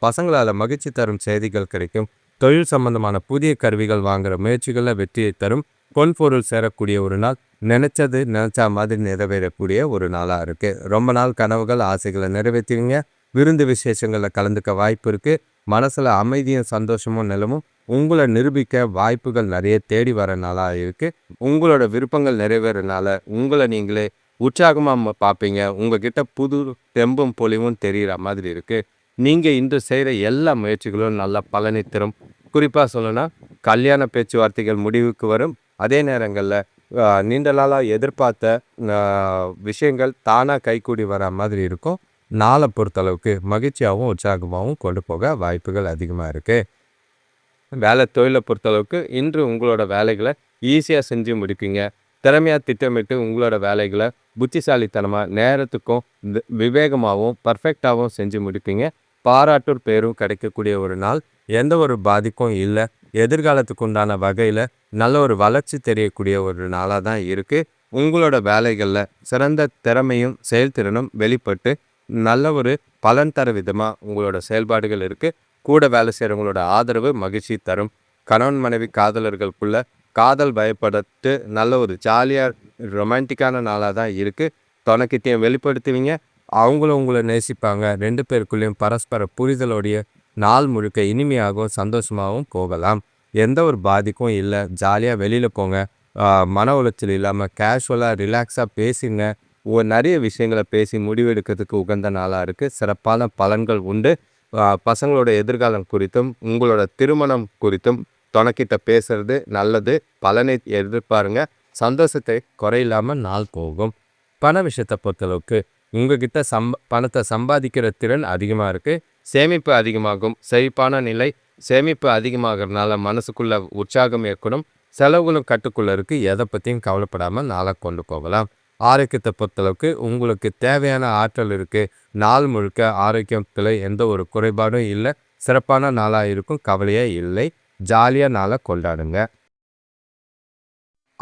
[SPEAKER 1] பசங்களால் மகிழ்ச்சி தரும் செய்திகள் கிடைக்கும். தொழில் சம்பந்தமான புதிய கருவிகள் வாங்குகிற முயற்சிகளில் வெற்றியை தரும். பொன்பொருள் சேரக்கூடிய ஒரு நாள். நினச்சா மாதிரி நிறைவேறக்கூடிய ஒரு நாளாக இருக்குது. ரொம்ப நாள் கனவுகள், ஆசைகளை நிறைவேற்றுவீங்க. விருந்து விசேஷங்களில் கலந்துக்க வாய்ப்பு இருக்குது. மனசில் அமைதியும் சந்தோஷமும் நிலமும். உங்களை நிரூபிக்க வாய்ப்புகள் நிறைய தேடி வர நாளாக இருக்குது. உங்களோட விருப்பங்கள் நிறைவேறனால உங்களை நீங்களே உற்சாகமாக பார்ப்பீங்க. உங்ககிட்ட புது தெம்பும் பொலிவும் தெரிகிற மாதிரி இருக்குது. நீங்கள் இன்று செய்கிற எல்லா முயற்சிகளும் நல்ல பலனை தரும். குறிப்பாக சொல்லணும்னா கல்யாண பேச்சுவார்த்தைகள் முடிவுக்கு வரும். அதே நேரங்களில் நீண்ட நாளாக எதிர்பார்த்த விஷயங்கள் தானாக கைகூடி வர மாதிரி இருக்கும். நாளை பொறுத்தளவுக்கு மகிழ்ச்சியாகவும் உற்சாகமாகவும் கொண்டு போக வாய்ப்புகள் அதிகமாக இருக்குது. வேலை தொழிலை பொறுத்தளவுக்கு இன்று உங்களோட வேலைகளை ஈஸியாக செஞ்சு முடிப்பீங்க. திறமையாக திட்டமிட்டு உங்களோட வேலைகளை புத்திசாலித்தனமாக நேரத்துக்கும் விவேகமாகவும் பர்ஃபெக்டாகவும் செஞ்சு முடிப்பீங்க. பாராட்டூர் பேரும் கிடைக்கக்கூடிய ஒரு நாள். எந்த ஒரு பாதிப்பும் இல்லை. எதிர்காலத்துக்கு உண்டான வகையில் நல்ல ஒரு வளர்ச்சி தெரியக்கூடிய ஒரு நாளாக தான் இருக்குது. உங்களோட வேலைகளில் சிறந்த திறமையும் செயல்திறனும் வெளிப்பட்டு நல்ல ஒரு பலன் தர விதமாக உங்களோட செயல்பாடுகள் இருக்குது. கூட வேலை செய்கிறவங்களோட ஆதரவு மகிழ்ச்சி தரும். கணவன் மனைவி காதலர்களுக்குள்ள காதல் பயப்படத்து நல்ல ஒரு ஜாலியாக ரொமான்டிக்கான நாளாக தான் இருக்குது. துணைக்கிட்டையும் வெளிப்படுத்துவீங்க. அவங்களும் உங்களை நேசிப்பாங்க. 2 பேருக்குள்ளேயும் பரஸ்பர புரிதலோடைய நாள் முழுக்க இனிமையாகவும் சந்தோஷமாகவும் போகலாம். எந்த ஒரு பாதிப்பும் இல்லை. ஜாலியாக வெளியில் போங்க. மன உளைச்சல் இல்லாமல் கேஷுவலாக ரிலாக்ஸாக பேசுங்க. நிறைய விஷயங்களை பேசி முடிவெடுக்கிறதுக்கு உகந்த நாளாக இருக்குது. சிறப்பான பலன்கள் உண்டு. பசங்களோட எதிர்காலம் குறித்தும் உங்களோட திருமணம் குறித்தும் துணைக்கிட்ட பேசுறது நல்லது. பலனை எதிர்பாருங்க. சந்தோஷத்தை குறையில்லாமல் நாள் போகும். பண விஷயத்தை பொறுத்தளவுக்கு உங்ககிட்ட பணத்தை சம்பாதிக்கிற திறன் அதிகமாக இருக்குது. சேமிப்பு அதிகமாகும். செழிப்பான நிலை. சேமிப்பு அதிகமாகறதுனால மனசுக்குள்ள உற்சாகம் ஏற்படும். செலவுகளும் கட்டுக்குள்ளே இருக்குது. எதை பற்றியும் கவலைப்படாமல் நாளை கொண்டு போகலாம். ஆரோக்கியத்தை பொறுத்தளவுக்கு உங்களுக்கு தேவையான ஆற்றல் இருக்குது. நாள் முழுக்க ஆரோக்கியத்தில் எந்த ஒரு குறைபாடும் இல்லை. சிறப்பான நாளாக இருக்கும். கவலையே இல்லை. ஜாலியாக நாளை கொண்டாடுங்க.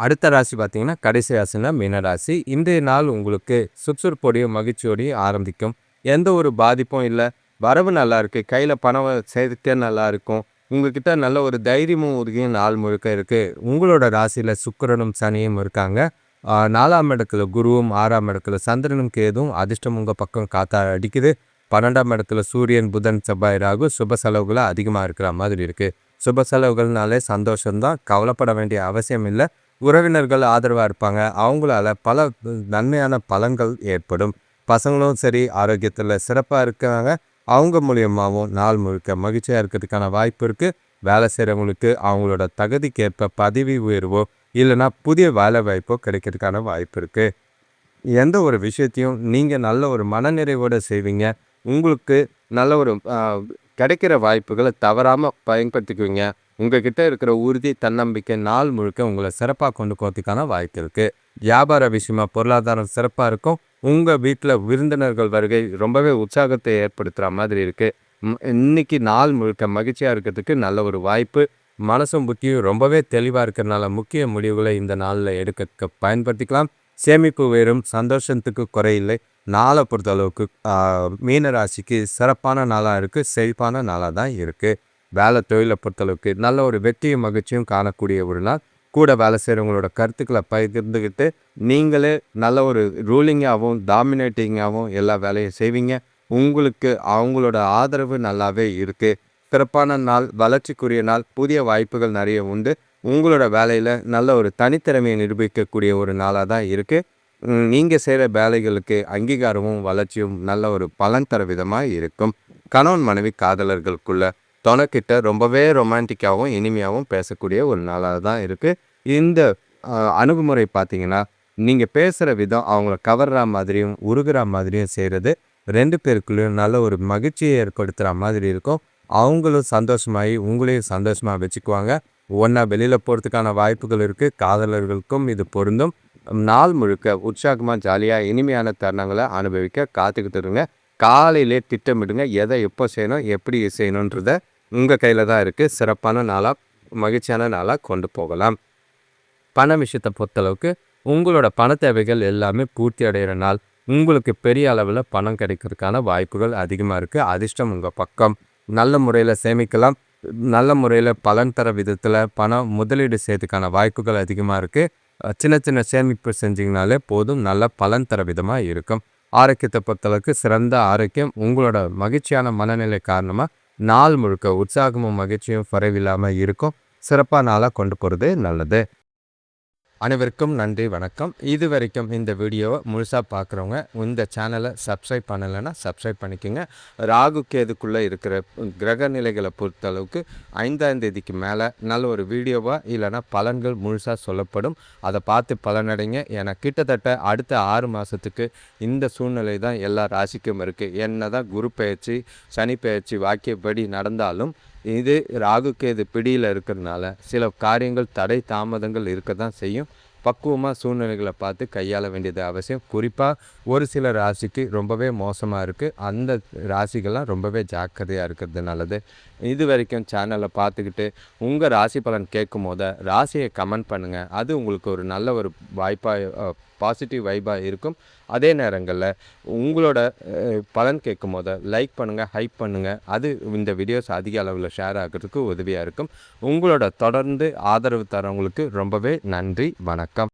[SPEAKER 1] அடுத்த ராசி பார்த்தீங்கன்னா கடைசி ராசினா மீனராசி. இன்றைய நாள் உங்களுக்கு சுறுசுறுப்போடையும் மகிழ்ச்சியோடையும் ஆரம்பிக்கும். எந்த ஒரு பாதிப்பும் இல்லை. வரவு நல்லா இருக்குது. கையில் பணம் சேர்த்தே நல்லா இருக்கும். உங்ககிட்ட நல்ல ஒரு தைரியமும் உறுதியும் நாள் முழுக்க இருக்குது. உங்களோட ராசியில் சுக்கிரனும் சனியும் இருக்காங்க. 4ஆம் இடத்துல குருவும் 6ஆம் இடத்துல சந்திரனும் கேதுவும் அதிர்ஷ்டம் உங்கள் பக்கம் காத்தா அடிக்குது. 12ஆம் இடத்துல சூரியன் புதன் செவ்வாய் ராகு. சுப செலவுகளை அதிகமாக இருக்கிற மாதிரி இருக்குது. சுப செலவுகள்னாலே சந்தோஷம்தான். கவலைப்பட வேண்டிய அவசியம் இல்லை. உறவினர்கள் ஆதரவாக இருப்பாங்க. அவங்களால பல நன்மையான பலன்கள் ஏற்படும். பசங்களும் சரி ஆரோக்கியத்தில் சிறப்பாக இருக்காங்க. அவங்க மூலியமாகவும் நாள் முழுக்க மகிழ்ச்சியாக இருக்கிறதுக்கான வாய்ப்பு இருக்குது. வேலை செய்கிறவங்களுக்கு அவங்களோட தகுதிக்கேற்ப பதவி உயர்வோ இல்லைனா புதிய வேலை வாய்ப்போ கிடைக்கிறதுக்கான வாய்ப்பு இருக்குது. எந்த ஒரு விஷயத்தையும் நீங்கள் நல்ல ஒரு மனநிறைவோடு செய்வீங்க. உங்களுக்கு நல்ல ஒரு கிடைக்கிற வாய்ப்புகளை தவறாமல் பயன்படுத்திக்குவீங்க. உங்ககிட்ட இருக்கிற உறுதி தன்னம்பிக்கை நாள் முழுக்க உங்களை சிறப்பாக கொண்டு போகிறதுக்கான வாய்ப்பு இருக்குது. வியாபார விஷயமா பொருளாதாரம் சிறப்பாக இருக்கும். உங்கள் வீட்டில் விருந்தினர்கள் வருகை ரொம்பவே உற்சாகத்தை ஏற்படுத்துகிற மாதிரி இருக்குது. இன்னைக்கு நாள் முழுக்க மகிழ்ச்சியாக இருக்கிறதுக்கு நல்ல ஒரு வாய்ப்பு. மனசும் புத்தியும் ரொம்பவே தெளிவாக இருக்கிறதுனால முக்கிய முடிவுகளை இந்த நாளில் எடுக்க பயன்படுத்திக்கலாம். சேமிப்பு உயரும். சந்தோஷத்துக்கு குறையில்லை. நாளை பொறுத்த அளவுக்கு மீன ராசிக்கு சிறப்பான நாளாக இருக்குது. செழிப்பான நாளாக தான் இருக்குது. வேலை தொழிலை பொறுத்தளவுக்கு நல்ல ஒரு வெற்றியும் மகிழ்ச்சியும் காணக்கூடிய ஒரு நாள். கூட வேலை செய்கிறவங்களோட கருத்துக்களை பகிர்ந்துக்கிட்டு நீங்களே நல்ல ஒரு ரூலிங்காகவும் டாமினேட்டிங்காகவும் எல்லா வேலையும் செய்வீங்க. உங்களுக்கு அவங்களோட ஆதரவு நல்லாவே இருக்குது. சிறப்பான நாள். வளர்ச்சிக்குரிய நாள். புதிய வாய்ப்புகள் நிறைய உண்டு. உங்களோட வேலையில் நல்ல ஒரு தனித்திறமையை நிரூபிக்கக்கூடிய ஒரு நாளாக தான் இருக்குது. நீங்கள் செய்கிற வேலைகளுக்கு அங்கீகாரமும் வளர்ச்சியும் நல்ல ஒரு பலன் தர விதமாக இருக்கும். கணவன் மனைவி காதலர்களுக்குள்ள துணைக்கிட்ட ரொம்பவே ரொமான்டிக்காகவும் இனிமையாகவும் பேசக்கூடிய ஒரு நாளாக தான் இருக்குது. இந்த அணுகுமுறை பார்த்தீங்கன்னா நீங்கள் பேசுகிற விதம் அவங்கள கவர்ற மாதிரியும் உருகிற மாதிரியும் செய்கிறது 2 பேருக்குள்ளேயும் நல்ல ஒரு மகிழ்ச்சியை ஏற்படுத்துகிற மாதிரி இருக்கும். அவங்களும் சந்தோஷமாகி உங்களையும் சந்தோஷமாக வச்சுக்குவாங்க. ஒன்றா வெளியில் போகிறதுக்கான வாய்ப்புகள் இருக்குது. காதலர்களுக்கும் இது பொருந்தும். நாள் முழுக்க உற்சாகமாக ஜாலியாக இனிமையான தருணங்களை அனுபவிக்க காத்துக்கிட்டு இருங்க. காலையிலே திட்டமிடுங்க. எதை எப்போ செய்யணும் எப்படி செய்யணுன்றத உங்கள் கையில் தான் இருக்குது. சிறப்பான நாளாக மகிழ்ச்சியான நாளாக கொண்டு போகலாம். பண விஷயத்தை பொறுத்தளவுக்கு உங்களோட பண தேவைகள் எல்லாமே பூர்த்தி அடைகிற நாள். உங்களுக்கு பெரிய அளவில் பணம் கிடைக்கிறதுக்கான வாய்ப்புகள் அதிகமாக இருக்குது. அதிர்ஷ்டம் உங்கள் பக்கம். நல்ல முறையில் சேமிக்கலாம். நல்ல முறையில் பலன் தர விதத்தில் பணம் முதலீடு செய்யறதுக்கான வாய்ப்புகள் அதிகமாக இருக்குது. சின்ன சின்ன சேமிப்பு செஞ்சிங்கனாலே போதும். நல்ல பலன் தர விதமாக இருக்கும். ஆரோக்கியத்தை பொறுத்தளவுக்கு சிறந்த ஆரோக்கியம். உங்களோட மகிழ்ச்சியான மனநிலை காரணமாக நாள் முழுக்க உற்சாகமும் மகிழ்ச்சியும் குறைவில்லாமல் இருக்கும். சிறப்பான நாளாக கொண்டு போகிறது நல்லது. அனைவருக்கும் நன்றி, வணக்கம். இது வரைக்கும் இந்த வீடியோவை முழுசாக பார்க்குறவங்க இந்த சேனலை சப்ஸ்கிரைப் பண்ணலைன்னா சப்ஸ்கிரைப் பண்ணிக்கோங்க. ராகு கேதுக்குள்ளே இருக்கிற கிரக நிலைகளை பொறுத்தளவுக்கு 5ஆம் தேதிக்கு மேலே நல்ல ஒரு வீடியோவாக இல்லைனா பலன்கள் முழுசாக சொல்லப்படும். அதை பார்த்து பலனடைங்க. ஏன்னா கிட்டத்தட்ட அடுத்த 6 மாதத்துக்கு இந்த சூழ்நிலை தான் எல்லா ராசிக்கும் இருக்குது. என்ன தான் குரு பெயர்ச்சி சனி பெயர்ச்சி வாக்கியப்படி நடந்தாலும் இது ராகு கேது பிடியில் இருக்கிறதுனால சில காரியங்கள் தடை தாமதங்கள் இருக்க தான் செய்யும். பக்குவமாக சூழ்நிலைகளை பார்த்து கையாள வேண்டியது அவசியம். குறிப்பாக ஒரு சில ராசிக்கு ரொம்பவே மோசமாக இருக்குது. அந்த ராசிகள்லாம் ரொம்பவே ஜாக்கிரதையாக இருக்கிறது நல்லது. இது வரைக்கும் சேனலை பார்த்துக்கிட்டு உங்கள் ராசி பலன் கேட்கும் போது ராசியை கமெண்ட் பண்ணுங்கள். அது உங்களுக்கு ஒரு நல்ல ஒரு வாய்ப்பாக பாசிட்டிவ் வைபாக இருக்கும். அதே நேரங்களில் உங்களோட பலன் கேட்கும் போது லைக் பண்ணுங்கள், ஹைப் பண்ணுங்கள். அது இந்த வீடியோஸ் அதிக அளவில் ஷேர் ஆகிறதுக்கு உதவியாக இருக்கும். உங்களோட தொடர்ந்து ஆதரவு தரவங்களுக்கு ரொம்பவே நன்றி, வணக்கம்.